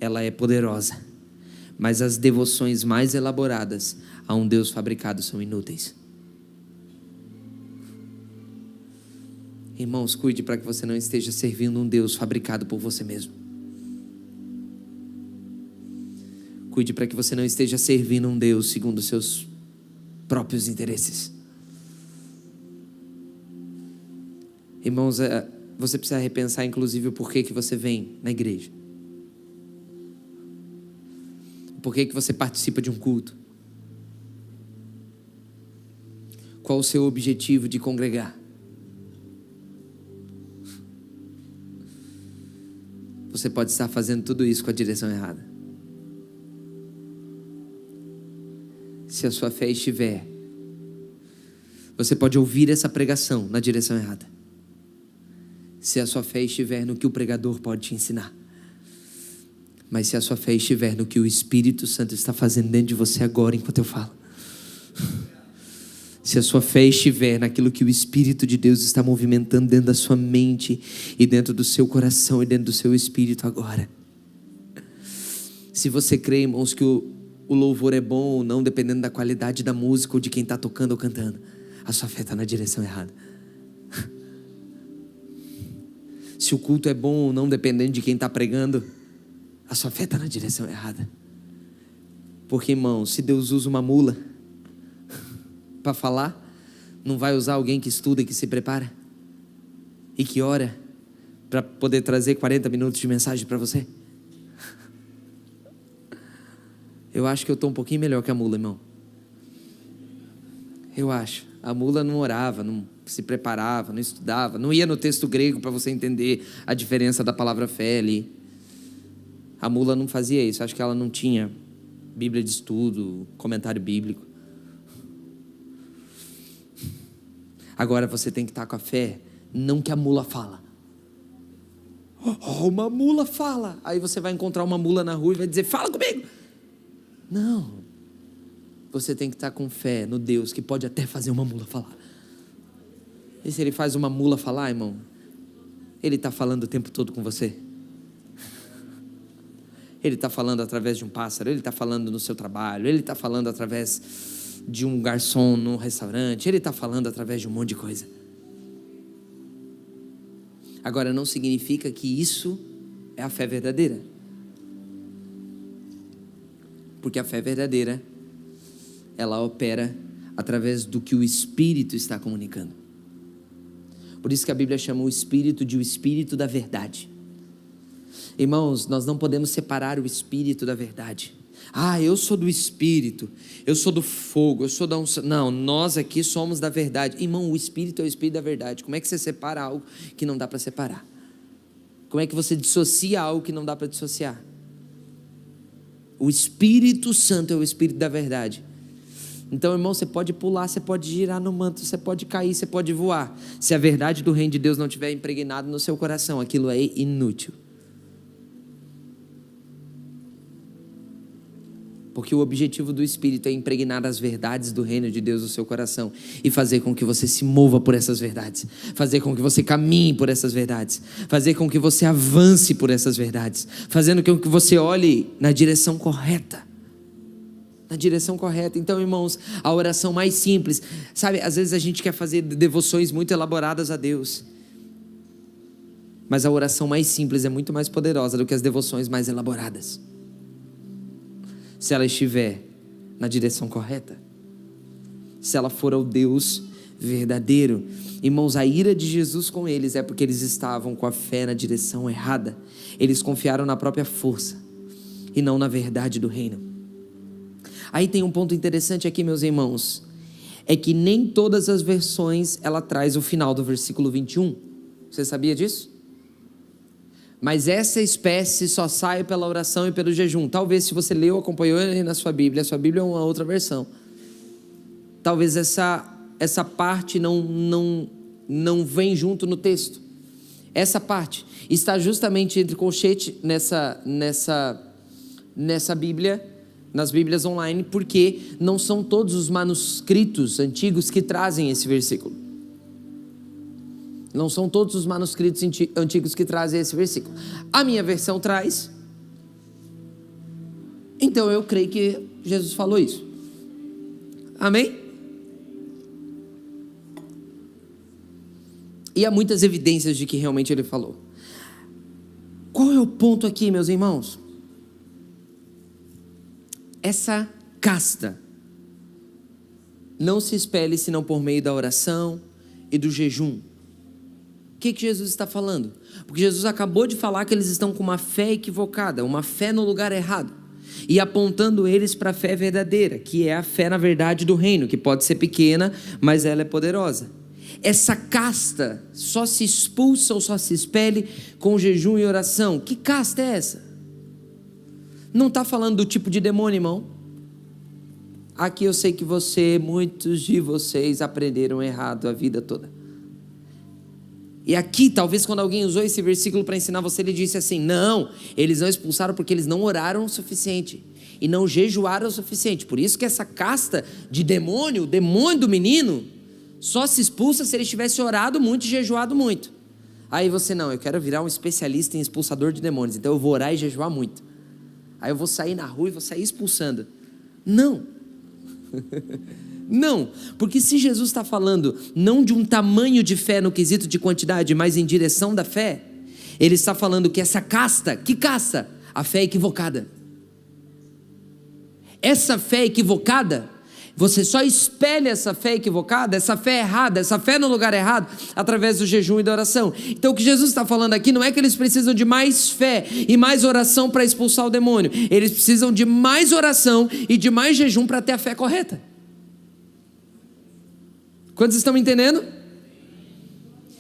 A: ela é poderosa. Mas as devoções mais elaboradas a um Deus fabricado são inúteis. Irmãos, cuide para que você não esteja servindo um Deus fabricado por você mesmo. Cuide para que você não esteja servindo um Deus segundo os seus próprios interesses. Irmãos, você precisa repensar inclusive o porquê que você vem na igreja. O porquê que você participa de um culto. Qual o seu objetivo de congregar? Você pode estar fazendo tudo isso com a direção errada. Se a sua fé estiver, você pode ouvir essa pregação na direção errada. Se a sua fé estiver no que o pregador pode te ensinar. Mas se a sua fé estiver no que o Espírito Santo está fazendo dentro de você agora enquanto eu falo. Se a sua fé estiver naquilo que o Espírito de Deus está movimentando dentro da sua mente e dentro do seu coração e dentro do seu espírito agora. Se você crê, irmãos, que o louvor é bom ou não, dependendo da qualidade da música ou de quem está tocando ou cantando, a sua fé está na direção errada. Se o culto é bom ou não, dependendo de quem está pregando, a sua fé está na direção errada. Porque, irmão, se Deus usa uma mula para falar, não vai usar alguém que estuda e que se prepara e que ora para poder trazer 40 minutos de mensagem para você? Eu acho que eu estou um pouquinho melhor que a mula, irmão. Eu acho. A mula não orava, não se preparava, não estudava, não ia no texto grego para você entender a diferença da palavra fé ali. A mula não fazia isso. Acho que ela não tinha Bíblia de estudo, comentário bíblico. Agora você tem que estar com a fé, não que a mula fala. Oh, uma mula fala. Aí você vai encontrar uma mula na rua e vai dizer: fala comigo. Não. Você tem que estar com fé no Deus que pode até fazer uma mula falar. E se Ele faz uma mula falar, irmão, Ele está falando o tempo todo com você. Ele está falando através de um pássaro, Ele está falando no seu trabalho, Ele está falando através de um garçom num restaurante, Ele está falando através de um monte de coisa. Agora, não significa que isso é a fé verdadeira. Porque a fé verdadeira, ela opera através do que o Espírito está comunicando. Por isso que a Bíblia chama o Espírito de o Espírito da verdade. Irmãos, nós não podemos separar o Espírito da verdade. Eu sou do Espírito, eu sou do fogo, eu sou da unção. Não, nós aqui somos da verdade. Irmão, o Espírito é o Espírito da verdade. Como é que você separa algo que não dá para separar? Como é que você dissocia algo que não dá para dissociar? O Espírito Santo é o Espírito da verdade. Então, irmão, você pode pular, você pode girar no manto, você pode cair, você pode voar. Se a verdade do reino de Deus não estiver impregnada no seu coração, aquilo é inútil. Porque o objetivo do Espírito é impregnar as verdades do reino de Deus no seu coração e fazer com que você se mova por essas verdades, fazer com que você caminhe por essas verdades, fazer com que você avance por essas verdades, fazendo com que você olhe na direção correta. Na direção correta. Então, irmãos, a oração mais simples, sabe, às vezes a gente quer fazer devoções muito elaboradas a Deus, mas a oração mais simples é muito mais poderosa do que as devoções mais elaboradas, se ela estiver na direção correta, se ela for ao Deus verdadeiro. Irmãos, a ira de Jesus com eles é porque eles estavam com a fé na direção errada. Eles confiaram na própria força e não na verdade do reino. Aí tem um ponto interessante aqui, meus irmãos, é que nem todas as versões ela traz o final do versículo 21. Você sabia disso? Mas essa espécie só sai pela oração e pelo jejum. Talvez, se você leu, acompanhou aí na sua Bíblia, a sua Bíblia é uma outra versão. Talvez essa parte não vem junto no texto. Essa parte está justamente entre colchete nessa Bíblia, nas Bíblias online, porque não são todos os manuscritos antigos que trazem esse versículo. Não são todos os manuscritos antigos que trazem esse versículo. A minha versão traz. Então eu creio que Jesus falou isso. Amém? E há muitas evidências de que realmente ele falou. Qual é o ponto aqui, meus irmãos? Essa casta não se espelhe senão por meio da oração e do jejum. O que Jesus está falando? Porque Jesus acabou de falar que eles estão com uma fé equivocada, uma fé no lugar errado, e apontando eles para a fé verdadeira, que é a fé na verdade do reino, que pode ser pequena, mas ela é poderosa. Essa casta só se expulsa ou só se expele com jejum e oração. Que casta é essa? Não está falando do tipo de demônio, irmão. Aqui eu sei que muitos de vocês aprenderam errado a vida toda. E aqui, talvez quando alguém usou esse versículo para ensinar você, ele disse assim: não, eles não expulsaram porque eles não oraram o suficiente e não jejuaram o suficiente. Por isso que essa casta de demônio, o demônio do menino, só se expulsa se ele tivesse orado muito e jejuado muito. Aí você, não, eu quero virar um especialista em expulsador de demônios, então eu vou orar e jejuar muito. Aí eu vou sair na rua e vou sair expulsando. Não. Não, porque se Jesus está falando não de um tamanho de fé no quesito de quantidade, mas em direção da fé, ele está falando que essa casta, que casta? A fé equivocada. Essa fé equivocada, você só espelha essa fé equivocada, essa fé errada, essa fé no lugar errado, através do jejum e da oração. Então o que Jesus está falando aqui não é que eles precisam de mais fé e mais oração para expulsar o demônio. Eles precisam de mais oração e de mais jejum para ter a fé correta. Quantos estão me entendendo?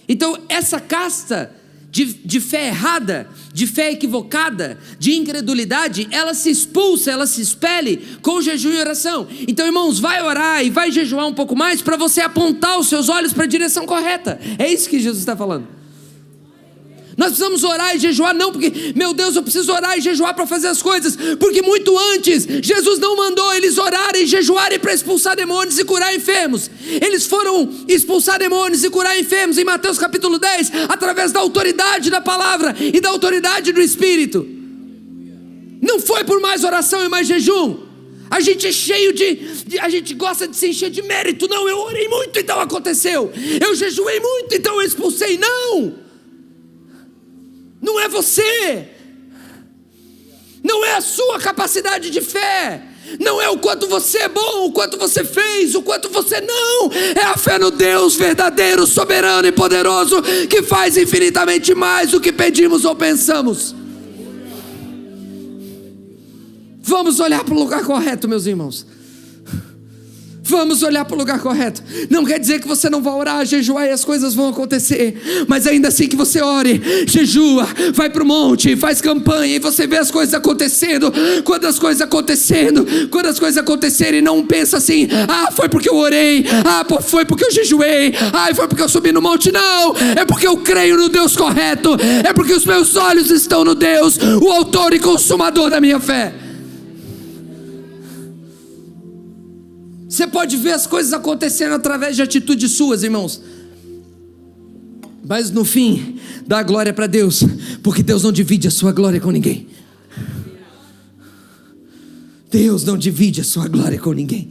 A: Então essa casta de fé errada, de fé equivocada, de incredulidade, ela se expulsa, ela se expele com jejum e oração. Então, irmãos, vai orar e vai jejuar um pouco mais para você apontar os seus olhos para a direção correta. É isso que Jesus está falando. Nós precisamos orar e jejuar, não porque, meu Deus, eu preciso orar e jejuar para fazer as coisas, porque muito antes, Jesus não mandou eles orarem e jejuarem para expulsar demônios e curar enfermos. Eles foram expulsar demônios e curar enfermos em Mateus capítulo 10, através da autoridade da palavra e da autoridade do Espírito. Não foi por mais oração e mais jejum. A gente é cheio a gente gosta de se encher de mérito. Não, eu orei muito, então aconteceu. Eu jejuei muito, então eu expulsei. Não é você, não é a sua capacidade de fé, não é o quanto você é bom, o quanto você fez, o quanto você não, é a fé no Deus verdadeiro, soberano e poderoso, que faz infinitamente mais do que pedimos ou pensamos. Vamos olhar para o lugar correto, meus irmãos. Vamos olhar para o lugar correto. Não quer dizer que você não vai orar, jejuar e as coisas vão acontecer, mas ainda assim que você ore, jejua, vai para o monte, faz campanha e você vê as coisas acontecendo. Quando as coisas acontecerem, não pensa assim: foi porque eu orei, foi porque eu jejuei, foi porque eu subi no monte. Não, é porque eu creio no Deus correto, é porque os meus olhos estão no Deus, o autor e consumador da minha fé. Você pode ver as coisas acontecendo através de atitudes suas, irmãos, mas no fim, dá glória para Deus, porque Deus não divide a sua glória com ninguém. Deus não divide a sua glória com ninguém.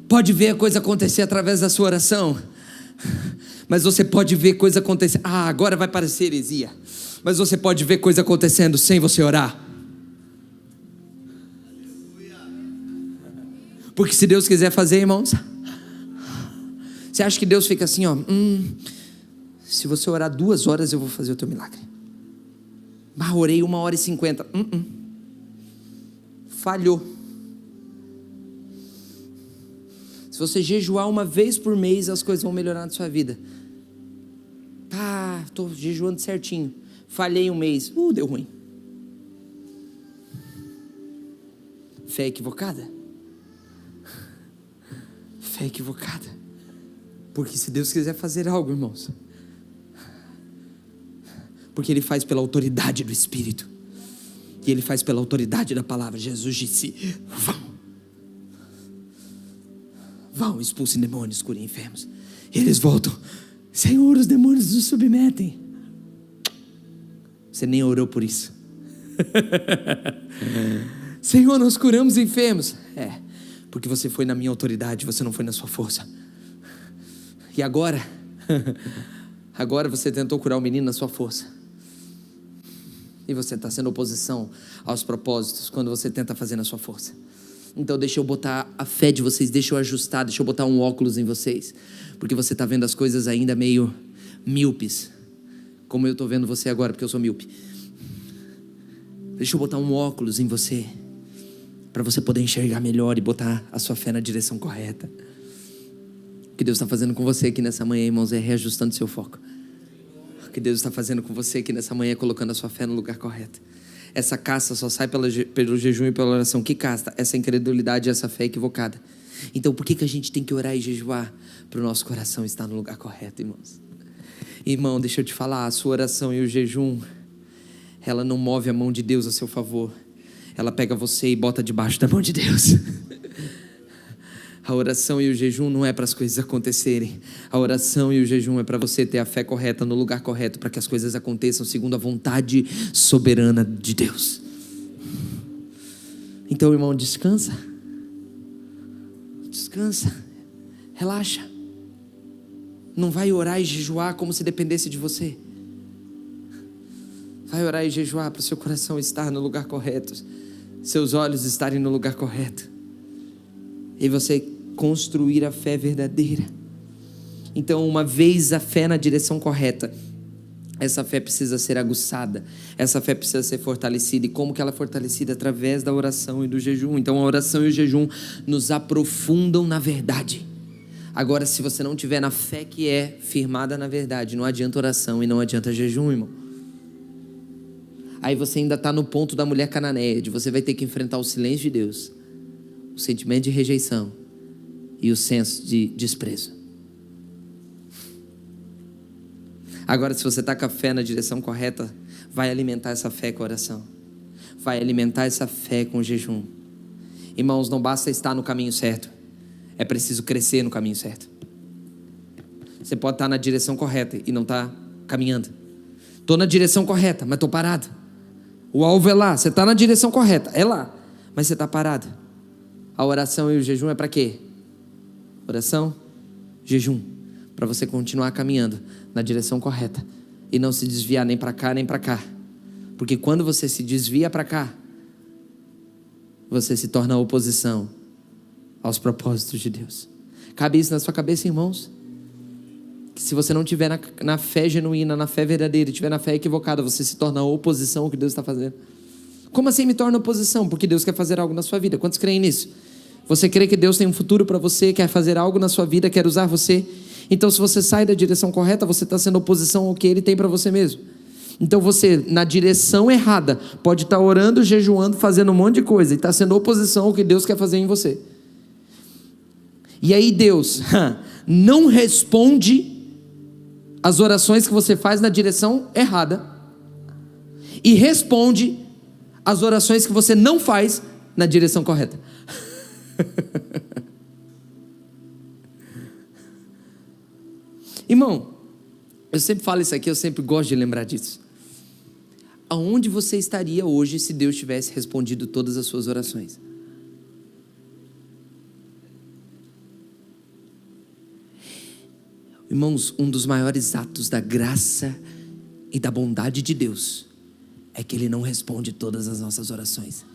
A: Pode ver a coisa acontecer através da sua oração, mas você pode ver coisa acontecer. Agora vai parecer heresia, mas você pode ver coisa acontecendo sem você orar. Porque se Deus quiser fazer, irmãos, você acha que Deus fica assim, se você orar 2 horas eu vou fazer o teu milagre. Orei 1h50. Falhou. Se você jejuar 1 vez por mês, as coisas vão melhorar na sua vida. Estou jejuando certinho, falhei 1 mês, deu ruim. Fé equivocada. Fé equivocada. Porque se Deus quiser fazer algo, irmãos, porque Ele faz pela autoridade do Espírito, e Ele faz pela autoridade da palavra. Jesus disse: vão, expulsem demônios, curem enfermos. E eles voltam: Senhor, os demônios nos submetem. Você nem orou por isso. Senhor, nós curamos enfermos. Porque você foi na minha autoridade, você não foi na sua força. E agora você tentou curar o menino na sua força, e você está sendo oposição aos propósitos quando você tenta fazer na sua força. Então deixa eu botar a fé de vocês, deixa eu ajustar, deixa eu botar um óculos em vocês, porque você está vendo as coisas ainda meio míopes, como eu estou vendo você agora, porque eu sou míope. Deixa eu botar um óculos em você, para você poder enxergar melhor e botar a sua fé na direção correta. O que Deus está fazendo com você aqui nessa manhã, irmãos, é reajustando seu foco. O que Deus está fazendo com você aqui nessa manhã é colocando a sua fé no lugar correto. Essa casta só sai pelo jejum e pela oração. Que casta? Essa incredulidade, essa fé equivocada. Então por que a gente tem que orar e jejuar? Para o nosso coração estar no lugar correto, irmãos. Irmão, deixa eu te falar, a sua oração e o jejum, ela não move a mão de Deus a seu favor. Ela pega você e bota debaixo da mão de Deus. A oração e o jejum não é para as coisas acontecerem. A oração e o jejum é para você ter a fé correta no lugar correto, para que as coisas aconteçam segundo a vontade soberana de Deus. Então, irmão, descansa. Descansa. Relaxa. Não vai orar e jejuar como se dependesse de você. Vai orar e jejuar para o seu coração estar no lugar correto, seus olhos estarem no lugar correto, e você construir a fé verdadeira. Então, uma vez a fé na direção correta, essa fé precisa ser aguçada, essa fé precisa ser fortalecida. E como que ela é fortalecida? Através da oração e do jejum. Então a oração e o jejum nos aprofundam na verdade. Agora, se você não tiver na fé que é firmada na verdade, não adianta oração e não adianta jejum, irmão. Aí você ainda está no ponto da mulher cananeia, de você vai ter que enfrentar o silêncio de Deus, o sentimento de rejeição e o senso de desprezo. Agora, se você está com a fé na direção correta, vai alimentar essa fé com a oração, vai alimentar essa fé com o jejum. Irmãos, não basta estar no caminho certo, é preciso crescer no caminho certo. Você pode estar na direção correta e não estar caminhando. Estou na direção correta, mas estou parado. O alvo é lá, você está na direção correta, é lá, mas você está parado. A oração e o jejum é para quê? Oração, jejum, para você continuar caminhando na direção correta e não se desviar nem para cá nem para cá. Porque quando você se desvia para cá, você se torna oposição aos propósitos de Deus. Cabe isso na sua cabeça, irmãos? Que se você não tiver na fé genuína, na fé verdadeira, e tiver na fé equivocada, você se torna oposição ao que Deus está fazendo. Como assim me torna oposição? Porque Deus quer fazer algo na sua vida. Quantos creem nisso? Você crê que Deus tem um futuro para você, quer fazer algo na sua vida, quer usar você? Então, se você sai da direção correta, você está sendo oposição ao que Ele tem para você mesmo. Então você, na direção errada, pode estar orando, jejuando, fazendo um monte de coisa, e está sendo oposição ao que Deus quer fazer em você. E aí Deus não responde as orações que você faz na direção errada, e responde as orações que você não faz na direção correta. Irmão, eu sempre falo isso aqui, eu sempre gosto de lembrar disso. Aonde você estaria hoje se Deus tivesse respondido todas as suas orações? Irmãos, um dos maiores atos da graça e da bondade de Deus é que Ele não responde todas as nossas orações.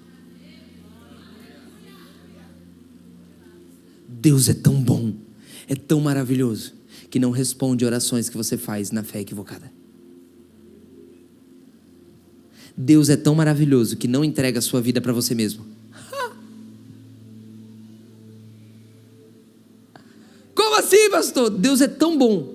A: Deus é tão bom, é tão maravilhoso, que não responde orações que você faz na fé equivocada. Deus é tão maravilhoso que não entrega a sua vida para você mesmo. Como assim, pastor? Deus é tão bom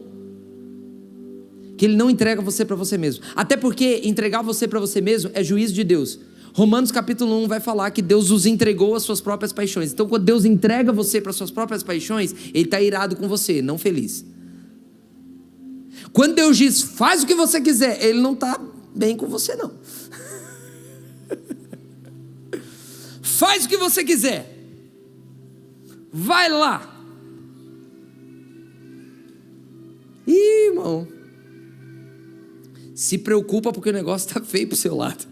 A: que Ele não entrega você para você mesmo. Até porque entregar você para você mesmo é juízo de Deus. Romanos capítulo 1 vai falar que Deus os entregou às suas próprias paixões. Então quando Deus entrega você para suas próprias paixões, Ele está irado com você, não feliz. Quando Deus diz, faz o que você quiser, Ele não está bem com você não. Faz o que você quiser. Vai lá. Ih, irmão, se preocupa porque o negócio está feio para o seu lado.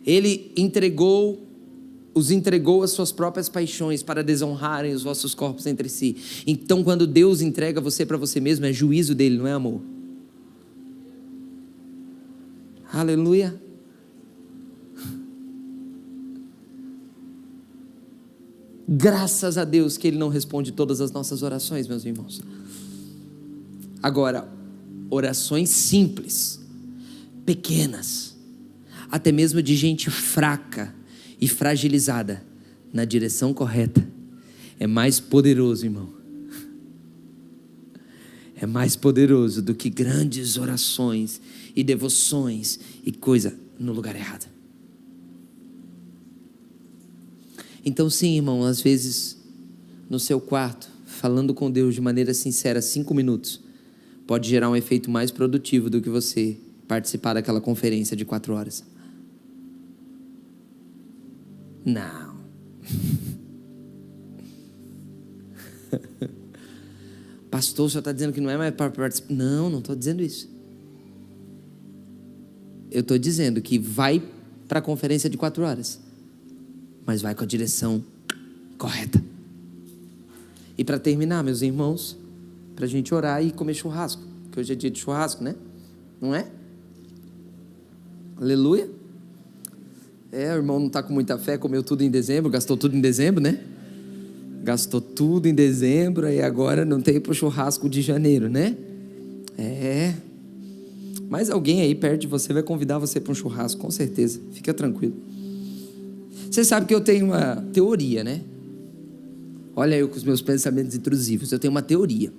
A: Ele os entregou às suas próprias paixões para desonrarem os vossos corpos entre si. Então quando Deus entrega você para você mesmo, é juízo dele, não é amor? Aleluia. Graças a Deus que Ele não responde todas as nossas orações, meus irmãos. Agora, orações simples, pequenas, até mesmo de gente fraca e fragilizada, na direção correta, é mais poderoso, irmão. É mais poderoso do que grandes orações e devoções e coisa no lugar errado. Então sim, irmão, às vezes no seu quarto, falando com Deus de maneira sincera, 5 minutos, pode gerar um efeito mais produtivo do que você participar daquela conferência de 4 horas. Não. Pastor, o senhor está dizendo que não é mais para participar? Não, não estou dizendo isso. Eu estou dizendo que vai para a conferência de 4 horas, mas vai com a direção correta. E para terminar, meus irmãos, para a gente orar e comer churrasco, que hoje é dia de churrasco, né? Não é? Aleluia. O irmão não está com muita fé, comeu tudo em dezembro, gastou tudo em dezembro, né? Gastou tudo em dezembro e agora não tem para o churrasco de janeiro, né? Mas alguém aí perto de você vai convidar você para um churrasco, com certeza. Fica tranquilo. Você sabe que eu tenho uma teoria, né? Olha eu com os meus pensamentos intrusivos. Eu tenho uma teoria.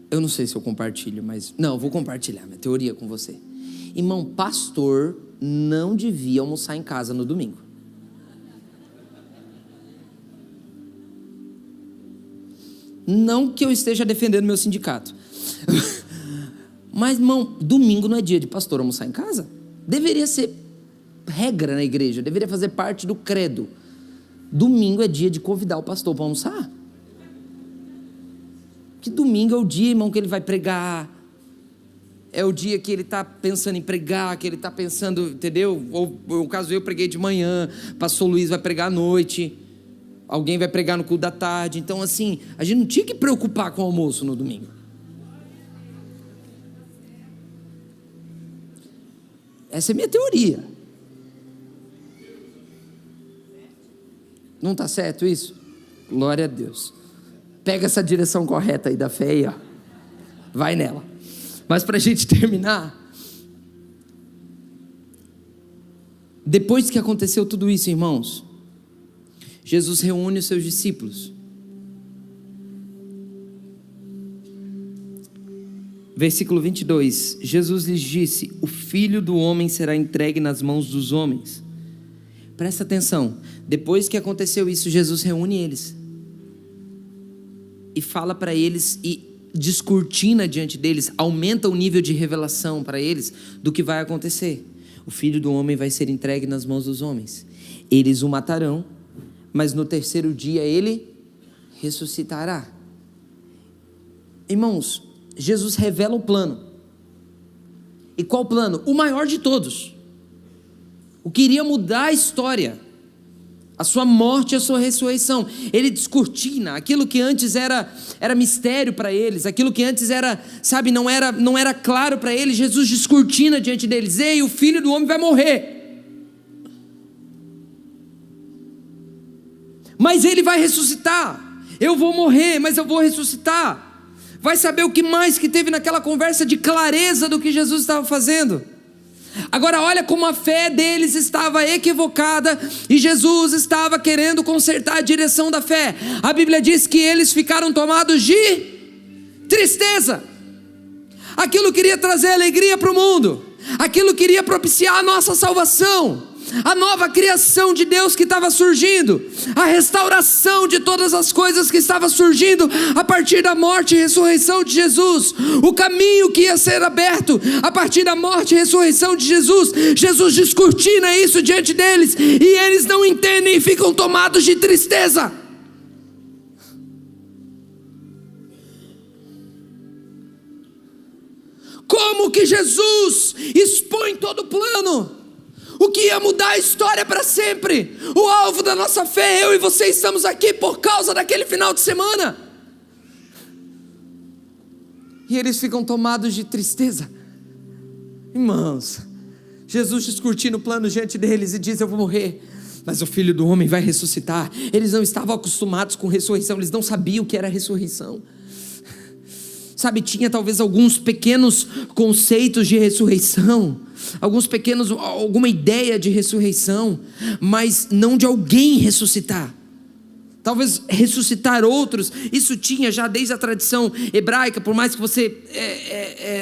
A: Eu não sei se eu compartilho, mas... Não, eu vou compartilhar minha teoria com você. Irmão, pastor não devia almoçar em casa no domingo. Não que eu esteja defendendo meu sindicato. Mas, irmão, domingo não é dia de pastor almoçar em casa? Deveria ser regra na igreja, deveria fazer parte do credo. Domingo é dia de convidar o pastor para almoçar. Que domingo é o dia, irmão, que ele vai pregar. É o dia que ele está pensando em pregar, que ele está pensando, entendeu? Ou no caso eu preguei de manhã, pastor Luiz vai pregar à noite, alguém vai pregar no culto da tarde. Então assim, a gente não tinha que preocupar com o almoço no domingo. Essa é a minha teoria. Não está certo isso? Glória a Deus. Pega essa direção correta aí da fé aí, ó. Vai nela. Mas para a gente terminar, depois que aconteceu tudo isso, irmãos, Jesus reúne os seus discípulos. Versículo 22, Jesus lhes disse: o Filho do Homem será entregue nas mãos dos homens. Presta atenção, depois que aconteceu isso, Jesus reúne eles e fala para eles e descortina diante deles, aumenta o nível de revelação para eles do que vai acontecer. O Filho do Homem vai ser entregue nas mãos dos homens, eles o matarão, mas no terceiro dia ele ressuscitará. Irmãos, Jesus revela o plano. E qual plano? O maior de todos, o que iria mudar a história, a sua morte e a sua ressurreição. Ele descortina aquilo que antes era mistério para eles, aquilo que antes era, sabe, não era claro para eles. Jesus descortina diante deles: ei, o Filho do Homem vai morrer, mas ele vai ressuscitar. Eu vou morrer, mas eu vou ressuscitar. Vai saber o que mais que teve naquela conversa de clareza do que Jesus estava fazendo. Agora olha como a fé deles estava equivocada e Jesus estava querendo consertar a direção da fé. A Bíblia diz que eles ficaram tomados de tristeza. Aquilo queria trazer alegria para o mundo, aquilo queria propiciar a nossa salvação, a nova criação de Deus que estava surgindo, a restauração de todas as coisas que estava surgindo a partir da morte e ressurreição de Jesus, o caminho que ia ser aberto a partir da morte e ressurreição de Jesus. Jesus descortina isso diante deles e eles não entendem e ficam tomados de tristeza. Como que Jesus expõe todo o plano, o que ia mudar a história para sempre, o alvo da nossa fé. Eu e você estamos aqui por causa daquele final de semana, e eles ficam tomados de tristeza. Irmãos, Jesus descortina o plano diante deles e diz: eu vou morrer, mas o Filho do Homem vai ressuscitar. Eles não estavam acostumados com ressurreição, eles não sabiam o que era ressurreição. Sabe, tinha talvez alguns pequenos conceitos de ressurreição, alguma ideia de ressurreição, mas não de alguém ressuscitar. Talvez ressuscitar outros, isso tinha já desde a tradição hebraica, por mais que você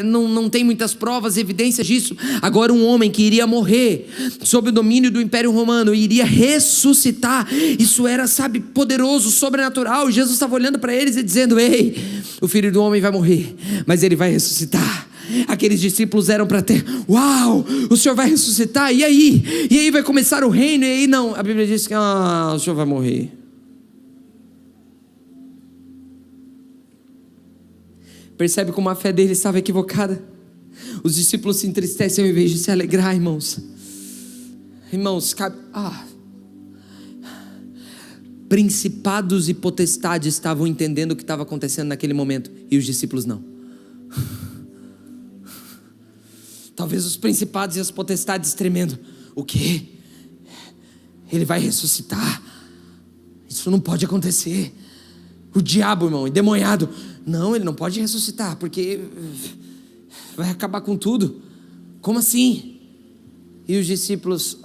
A: não tem muitas provas, evidências disso. Agora um homem que iria morrer sob o domínio do Império Romano iria ressuscitar. Isso era, sabe, poderoso, sobrenatural. Jesus estava olhando para eles e dizendo: ei, o Filho do Homem vai morrer, mas ele vai ressuscitar. Aqueles discípulos eram para ter: uau, o Senhor vai ressuscitar, e aí? E aí vai começar o reino? E aí não, a Bíblia diz que o Senhor vai morrer. Percebe como a fé dele estava equivocada? Os discípulos se entristecem ao invés de se alegrar, irmãos. Irmãos, principados e potestades estavam entendendo o que estava acontecendo naquele momento, e os discípulos não. Talvez os principados e as potestades tremendo: o quê? Ele vai ressuscitar? Isso não pode acontecer. O diabo, irmão, endemoniado: não, ele não pode ressuscitar, porque vai acabar com tudo. Como assim? E os discípulos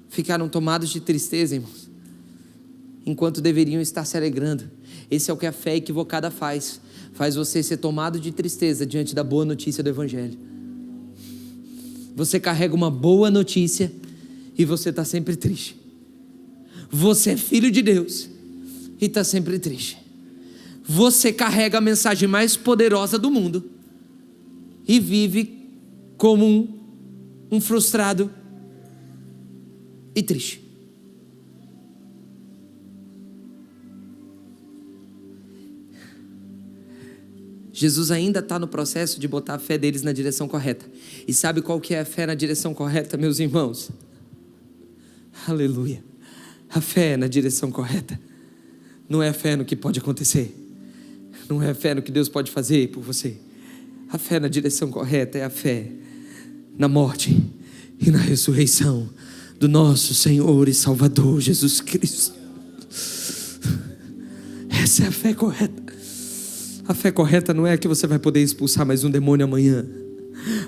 A: ficaram tomados de tristeza, irmãos, enquanto deveriam estar se alegrando. Esse é o que a fé equivocada faz você ser tomado de tristeza diante da boa notícia do Evangelho. Você carrega uma boa notícia e você está sempre triste. Você é filho de Deus e está sempre triste. Você carrega a mensagem mais poderosa do mundo e vive como um frustrado e triste. Jesus ainda está no processo de botar a fé deles na direção correta. E sabe qual que é a fé na direção correta, meus irmãos? Aleluia. A fé na direção correta não é a fé no que pode acontecer, não é a fé no que Deus pode fazer por você. A fé na direção correta é a fé na morte e na ressurreição do nosso Senhor e Salvador Jesus Cristo. Essa é a fé correta. A fé correta não é que você vai poder expulsar mais um demônio amanhã.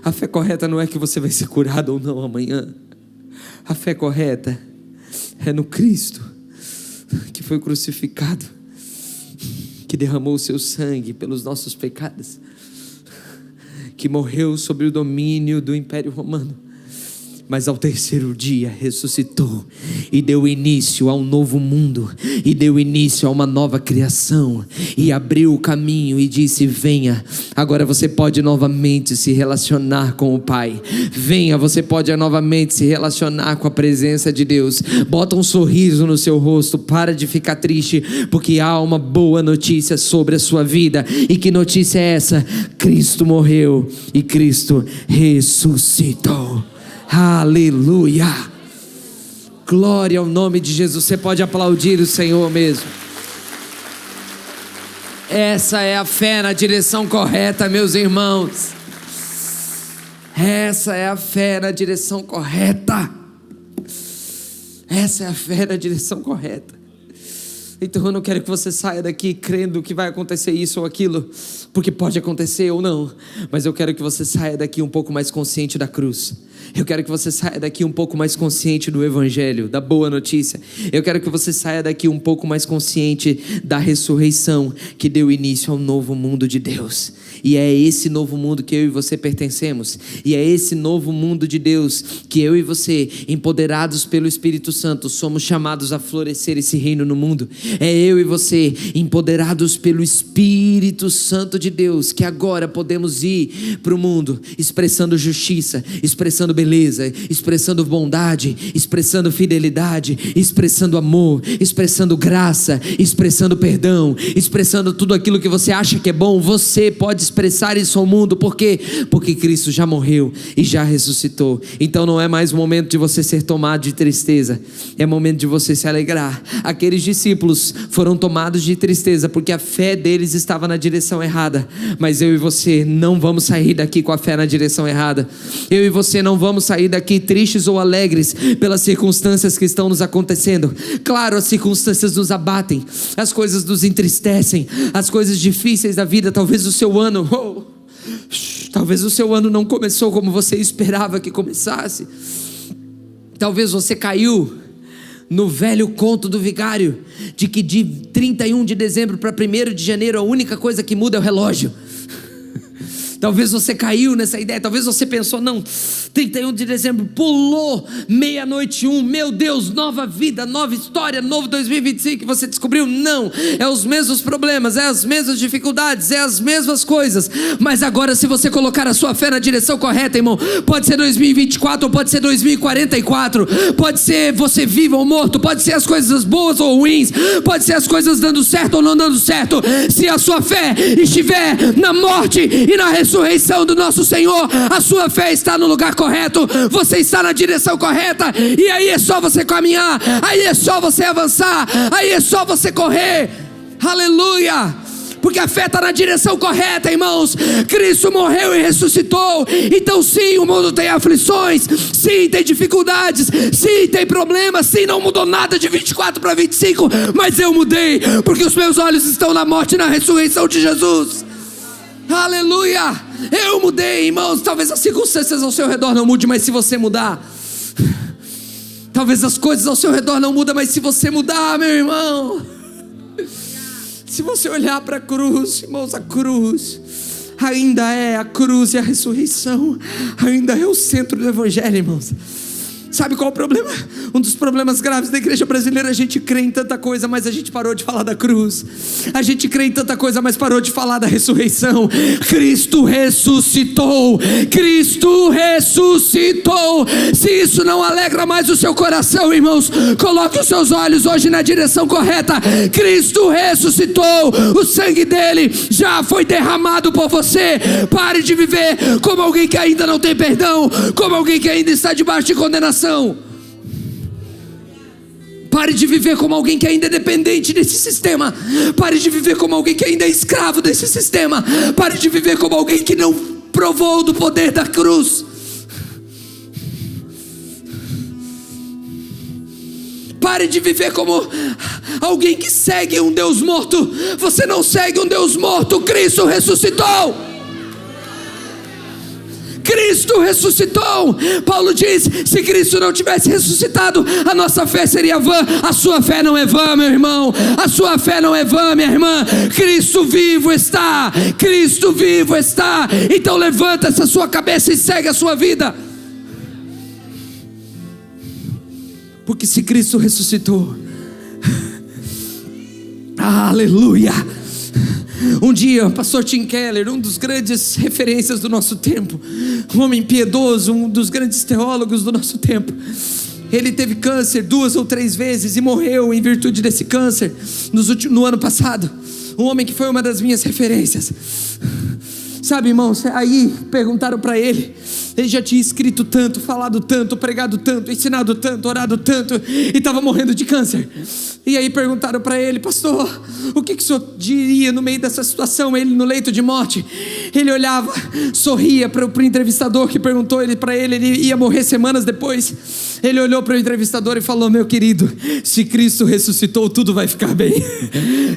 A: A fé correta não é que você vai ser curado ou não amanhã. A fé correta é no Cristo que foi crucificado, que derramou o seu sangue pelos nossos pecados, que morreu sob o domínio do Império Romano, mas ao terceiro dia ressuscitou e deu início a um novo mundo, e deu início a uma nova criação, e abriu o caminho e disse: venha, agora você pode novamente se relacionar com o Pai. Venha, você pode novamente se relacionar com a presença de Deus. Bota um sorriso no seu rosto, para de ficar triste, porque há uma boa notícia sobre a sua vida. E que notícia é essa? Cristo morreu e Cristo ressuscitou. Aleluia, glória ao nome de Jesus. Você pode aplaudir o Senhor mesmo. Essa é a fé na direção correta, meus irmãos. Essa é a fé na direção correta. Essa é a fé na direção correta. Então eu não quero que você saia daqui crendo que vai acontecer isso ou aquilo, porque pode acontecer ou não, mas eu quero que você saia daqui um pouco mais consciente da cruz. Eu quero que você saia daqui um pouco mais consciente do Evangelho, da boa notícia. Eu quero que você saia daqui um pouco mais consciente da ressurreição que deu início ao novo mundo de Deus. E é esse novo mundo que eu e você pertencemos. E é esse novo mundo de Deus que eu e você, empoderados pelo Espírito Santo, somos chamados a florescer esse reino no mundo. É eu e você, empoderados pelo Espírito Santo de Deus, que agora podemos ir para o mundo expressando justiça, expressando beleza, expressando bondade, expressando fidelidade, expressando amor, expressando graça, expressando perdão, expressando tudo aquilo que você acha que é bom. Você pode expressar isso ao mundo. Por quê? Porque Cristo já morreu e já ressuscitou. Então não é mais o momento de você ser tomado de tristeza, é momento de você se alegrar. Aqueles discípulos foram tomados de tristeza porque a fé deles estava na direção errada, mas eu e você não vamos sair daqui com a fé na direção errada. Eu e você não vamos sair daqui tristes ou alegres pelas circunstâncias que estão nos acontecendo. Claro, as circunstâncias nos abatem, as coisas nos entristecem, as coisas difíceis da vida. Talvez o seu ano não começou como você esperava que começasse. Talvez você caiu no velho conto do vigário, de que de 31 de dezembro para 1º de janeiro a única coisa que muda é o relógio. Talvez você caiu nessa ideia, talvez você pensou: não, 31 de dezembro, pulou meia-noite 1, meu Deus, nova vida, nova história, novo 2025, você descobriu, não, é os mesmos problemas, é as mesmas dificuldades, é as mesmas coisas, mas agora se você colocar a sua fé na direção correta, irmão, pode ser 2024 ou pode ser 2044, pode ser você vivo ou morto, pode ser as coisas boas ou ruins, pode ser as coisas dando certo ou não dando certo. Se a sua fé estiver na morte e na ressurreição do nosso Senhor, a sua fé está no lugar correto, você está na direção correta, e aí é só você caminhar, aí é só você avançar, aí é só você correr. Aleluia! Porque a fé está na direção correta, irmãos. Cristo morreu e ressuscitou. Então sim, o mundo tem aflições, sim, tem dificuldades, sim, tem problemas, sim, não mudou nada de 24 para 25, mas eu mudei, porque os meus olhos estão na morte e na ressurreição de Jesus. Aleluia, eu mudei, irmãos. Talvez as circunstâncias ao seu redor não mudem, mas se você mudar, talvez as coisas ao seu redor não mudem, mas se você mudar, meu irmão, se você olhar para a cruz, irmãos, a cruz ainda é a cruz e a ressurreição, ainda é o centro do Evangelho, irmãos. Sabe qual é o problema? Um dos problemas graves da igreja brasileira: a gente crê em tanta coisa, mas a gente parou de falar da cruz. A gente crê em tanta coisa, mas parou de falar da ressurreição. Cristo ressuscitou. Cristo ressuscitou. Se isso não alegra mais o seu coração, irmãos, coloque os seus olhos hoje na direção correta. Cristo ressuscitou. O sangue dele já foi derramado por você. Pare de viver como alguém que ainda não tem perdão, como alguém que ainda está debaixo de condenação. Pare de viver como alguém que ainda é dependente desse sistema. Pare de viver como alguém que ainda é escravo desse sistema. Pare de viver como alguém que não provou do poder da cruz. Pare de viver como alguém que segue um Deus morto. Você não segue um Deus morto. Cristo ressuscitou. Cristo ressuscitou. Paulo diz: se Cristo não tivesse ressuscitado, a nossa fé seria vã. A sua fé não é vã, meu irmão. A sua fé não é vã, minha irmã. Cristo vivo está. Cristo vivo está. Então levanta essa sua cabeça e segue a sua vida. Porque se Cristo ressuscitou, aleluia. Um dia o pastor Tim Keller, um dos grandes referências do nosso tempo, um homem piedoso, um dos grandes teólogos do nosso tempo, ele teve câncer 2 ou 3 vezes e morreu em virtude desse câncer no ano passado. Um homem que foi uma das minhas referências. Sabe, irmãos, aí perguntaram para ele. Ele já tinha escrito tanto, falado tanto, pregado tanto, ensinado tanto, orado tanto, e estava morrendo de câncer. E aí perguntaram para ele: pastor, o que o senhor diria no meio dessa situação? Ele no leito de morte. Ele olhava, sorria para o entrevistador que perguntou para ele, ele ia morrer semanas depois. Ele olhou para o entrevistador e falou: meu querido, se Cristo ressuscitou, tudo vai ficar bem.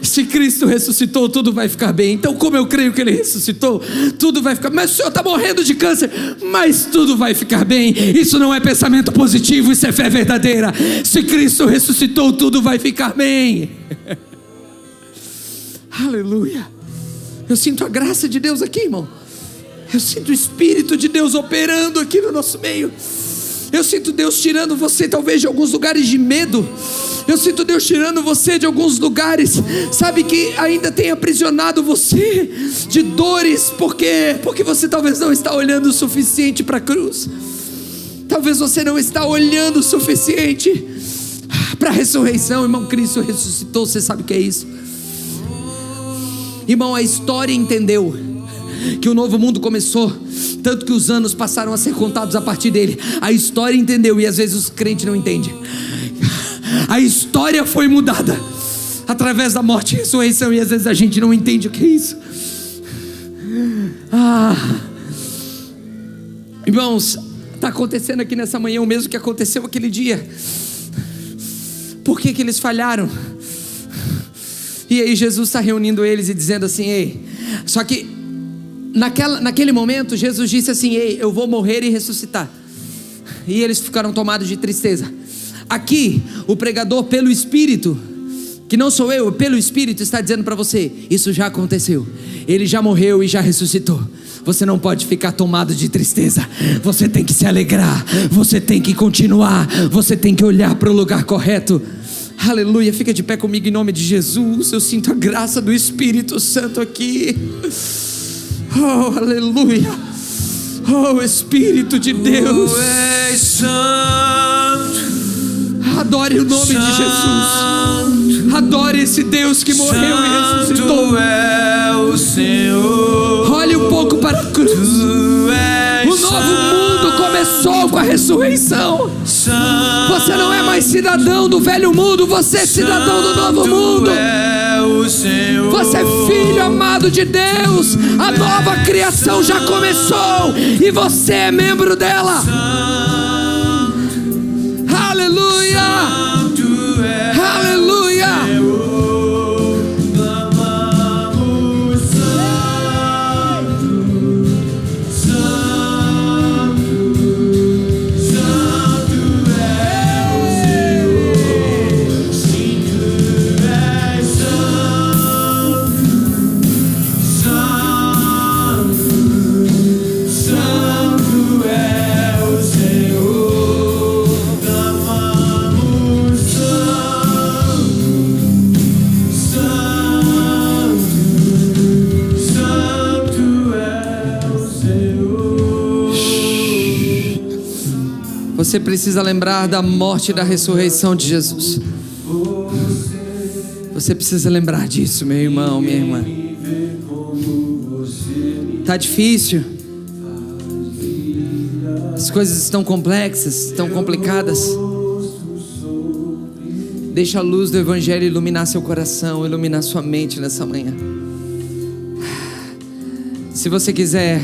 A: Se Cristo ressuscitou, tudo vai ficar bem. Então, como eu creio que Ele ressuscitou, tudo vai ficar bem. Mas o senhor está morrendo de câncer, mas tudo vai ficar bem. Isso não é pensamento positivo, isso é fé verdadeira. Se Cristo ressuscitou, tudo vai ficar bem. Aleluia. Eu sinto a graça de Deus aqui, irmão. Eu sinto o Espírito de Deus operando aqui no nosso meio. Eu sinto Deus tirando você talvez de alguns lugares de medo. Eu sinto Deus tirando você de alguns lugares, sabe, que ainda tem aprisionado você de dores, porque você talvez não está olhando o suficiente para a cruz. Talvez você não está olhando o suficiente para a ressurreição. Irmão, Cristo ressuscitou, você sabe o que é isso? Irmão, a história entendeu que o novo mundo começou, tanto que os anos passaram a ser contados a partir dele. A história entendeu, e às vezes os crentes não entendem. A história foi mudada através da morte e ressurreição, e às vezes a gente não entende o que é isso. Irmãos, está acontecendo aqui nessa manhã o mesmo que aconteceu aquele dia. Por que eles falharam? E aí Jesus está reunindo eles e dizendo assim: ei, só que naquele momento Jesus disse assim: ei, eu vou morrer e ressuscitar. E eles ficaram tomados de tristeza. Aqui o pregador, pelo Espírito, que não sou eu, pelo Espírito, está dizendo para você: isso já aconteceu, Ele já morreu e já ressuscitou. Você não pode ficar tomado de tristeza. Você tem que se alegrar. Você tem que continuar. Você tem que olhar para o lugar correto. Aleluia, fica de pé comigo em nome de Jesus. Eu sinto a graça do Espírito Santo aqui. Oh, aleluia. Oh, Espírito de Deus. Adore o nome de Jesus. Adore esse Deus que morreu e ressuscitou.
B: É o Senhor.
A: Olhe um pouco para a cruz. O novo mundo começou com a ressurreição. Você não é mais cidadão do velho mundo, você é cidadão do novo mundo. Você é filho amado de Deus. A nova criação já começou e você é membro dela. Aleluia. Aleluia. Você precisa lembrar da morte e da ressurreição de Jesus. Você precisa lembrar disso, meu irmão, minha irmã. Tá difícil. As coisas estão complexas, estão complicadas. Deixa a luz do Evangelho iluminar seu coração, iluminar sua mente nessa manhã. Se você quiser,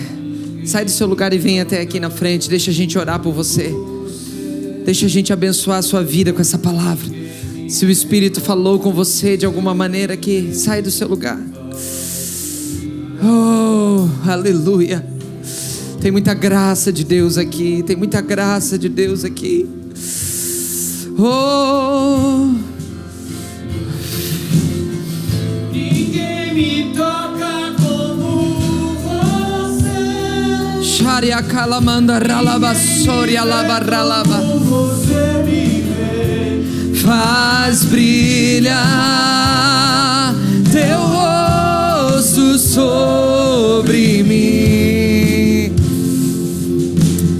A: sai do seu lugar e vem até aqui na frente. Deixa a gente orar por você. Deixa a gente abençoar a sua vida com essa palavra. Se o Espírito falou com você de alguma maneira aqui, sai do seu lugar. Oh, aleluia. Tem muita graça de Deus aqui. Tem muita graça de Deus aqui. Oh,
B: Ninguém me toca como você.
A: Sharia kalamanda ralaba soria lava ralaba.
B: Você me vê.
A: Faz brilhar teu rosto sobre mim.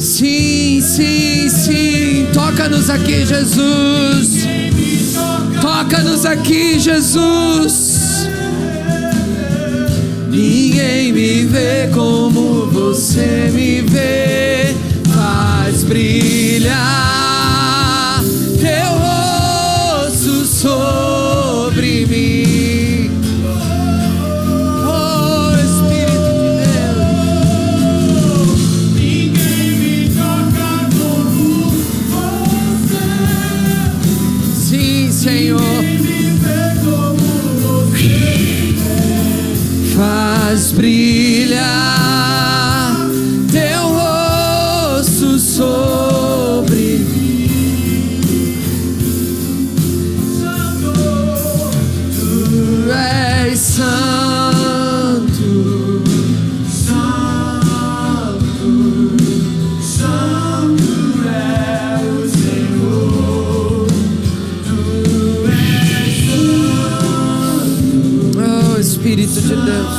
A: Sim, sim, sim. Toca-nos aqui, Jesus. Toca-nos aqui, Jesus. Ninguém me vê como você me vê. Faz brilhar teu rosto sobre mim. Oh, Espírito de Deus.
B: Ninguém me toca como você.
A: Sim, Senhor.
B: Ninguém me vê como você.
A: Faz brilhar teu rosto sobre mim. Tu és santo,
B: Santo, Santo é o Senhor. Tu és santo,
A: oh Espírito de Deus.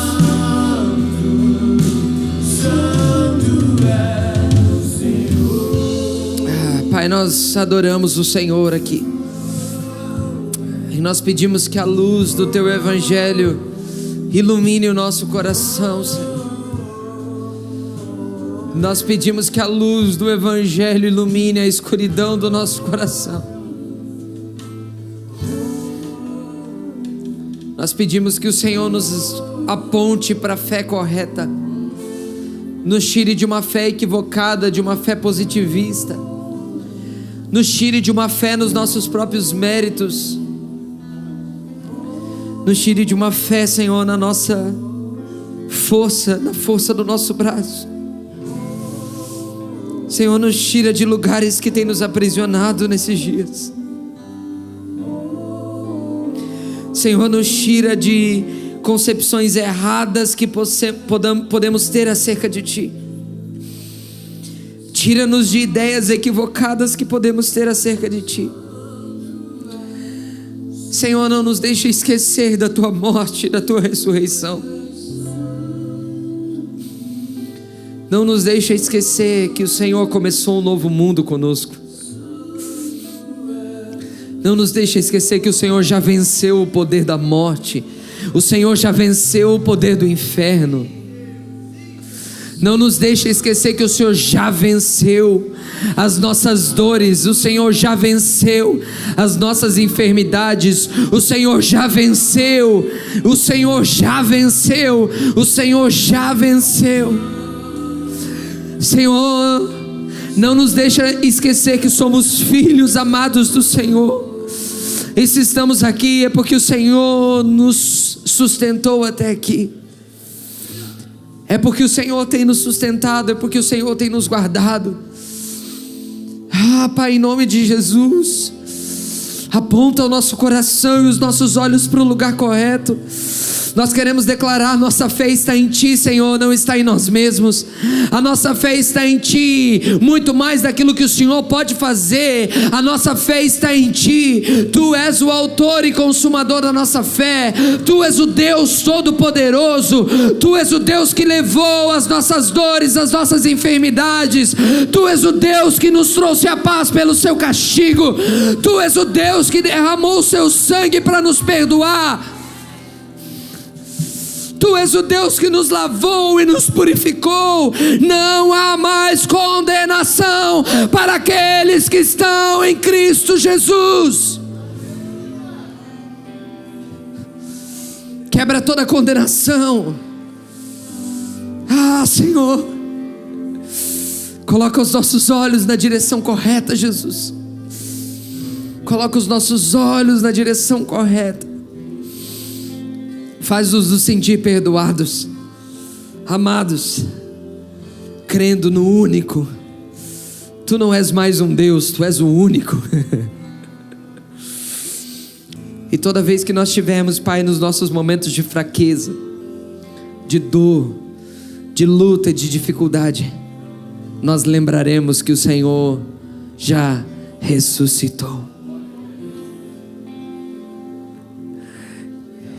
B: Santo é o Senhor.
A: Pai, nós adoramos o Senhor aqui. E nós pedimos que a luz do Teu Evangelho ilumine o nosso coração, Senhor. Nós pedimos que a luz do Evangelho ilumine a escuridão do nosso coração. Nós pedimos que o Senhor nos aponte para a fé correta, nos tire de uma fé equivocada, de uma fé positivista, nos tire de uma fé nos nossos próprios méritos, nos tire de uma fé, Senhor, na nossa força, na força do nosso braço. Senhor, nos tira de lugares que tem nos aprisionado nesses dias. Senhor, nos tira de concepções erradas que podemos ter acerca de Ti. Tira-nos de ideias equivocadas que podemos ter acerca de Ti. Senhor, não nos deixe esquecer da Tua morte e da Tua ressurreição. Não nos deixe esquecer que o Senhor começou um novo mundo conosco. Não nos deixe esquecer que o Senhor já venceu o poder da morte. O Senhor já venceu o poder do inferno. Não nos deixe esquecer que o Senhor já venceu as nossas dores. O Senhor já venceu as nossas enfermidades. O Senhor já venceu. O Senhor já venceu. O Senhor já venceu. Senhor, não nos deixa esquecer que somos filhos amados do Senhor. E se estamos aqui é porque o Senhor nos sustentou até aqui. É porque o Senhor tem nos sustentado, é porque o Senhor tem nos guardado. Pai, em nome de Jesus, aponta o nosso coração e os nossos olhos para o lugar correto. Nós queremos declarar: nossa fé está em Ti, Senhor, não está em nós mesmos. A nossa fé está em Ti, muito mais daquilo que o Senhor pode fazer. A nossa fé está em Ti. Tu és o autor e consumador da nossa fé. Tu és o Deus Todo-Poderoso. Tu és o Deus que levou as nossas dores, as nossas enfermidades. Tu és o Deus que nos trouxe a paz pelo Seu castigo. Tu és o Deus que derramou o Seu sangue para nos perdoar. Tu és o Deus que nos lavou e nos purificou. Não há mais condenação para aqueles que estão em Cristo Jesus. Quebra toda condenação. Senhor, coloca os nossos olhos na direção correta, Jesus. Coloca os nossos olhos na direção correta. Faz-nos nos sentir perdoados, amados, crendo no único. Tu não és mais um Deus, tu és o único. E toda vez que nós tivermos, Pai, nos nossos momentos de fraqueza, de dor, de luta e de dificuldade, nós lembraremos que o Senhor já ressuscitou.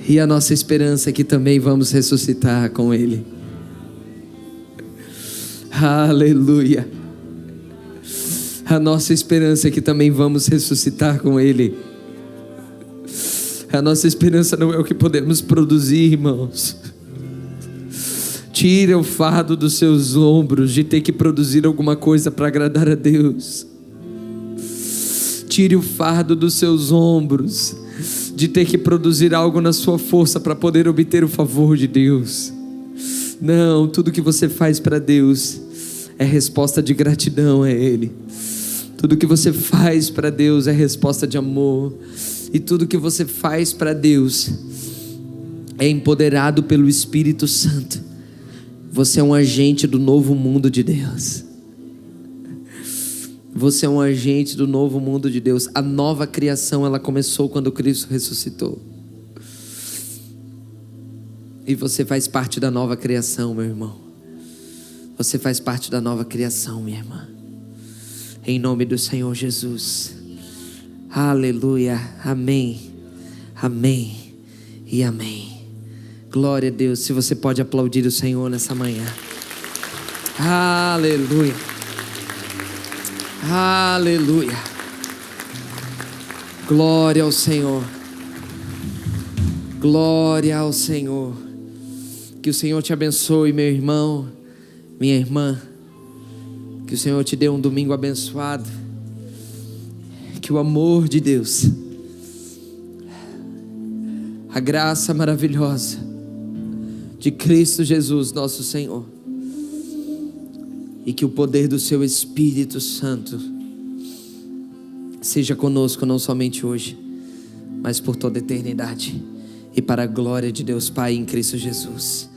A: E a nossa esperança é que também vamos ressuscitar com Ele. Aleluia. A nossa esperança é que também vamos ressuscitar com Ele. A nossa esperança não é o que podemos produzir, irmãos. Tira o fardo dos seus ombros de ter que produzir alguma coisa para agradar a Deus. Tire o fardo dos seus ombros de ter que produzir algo na sua força para poder obter o favor de Deus. Não, tudo que você faz para Deus é resposta de gratidão a Ele. Tudo que você faz para Deus é resposta de amor. E tudo que você faz para Deus é empoderado pelo Espírito Santo. Você é um agente do novo mundo de Deus. Você é um agente do novo mundo de Deus. A nova criação, ela começou quando Cristo ressuscitou. E você faz parte da nova criação, meu irmão. Você faz parte da nova criação, minha irmã. Em nome do Senhor Jesus. Aleluia. Amém. Amém e amém. Glória a Deus. Se você pode aplaudir o Senhor nessa manhã. Aleluia. Aleluia. Glória ao Senhor. Glória ao Senhor. Que o Senhor te abençoe, meu irmão, minha irmã. Que o Senhor te dê um domingo abençoado. Que o amor de Deus, a graça maravilhosa de Cristo Jesus, nosso Senhor, e que o poder do seu Espírito Santo seja conosco não somente hoje, mas por toda a eternidade, e para a glória de Deus Pai em Cristo Jesus.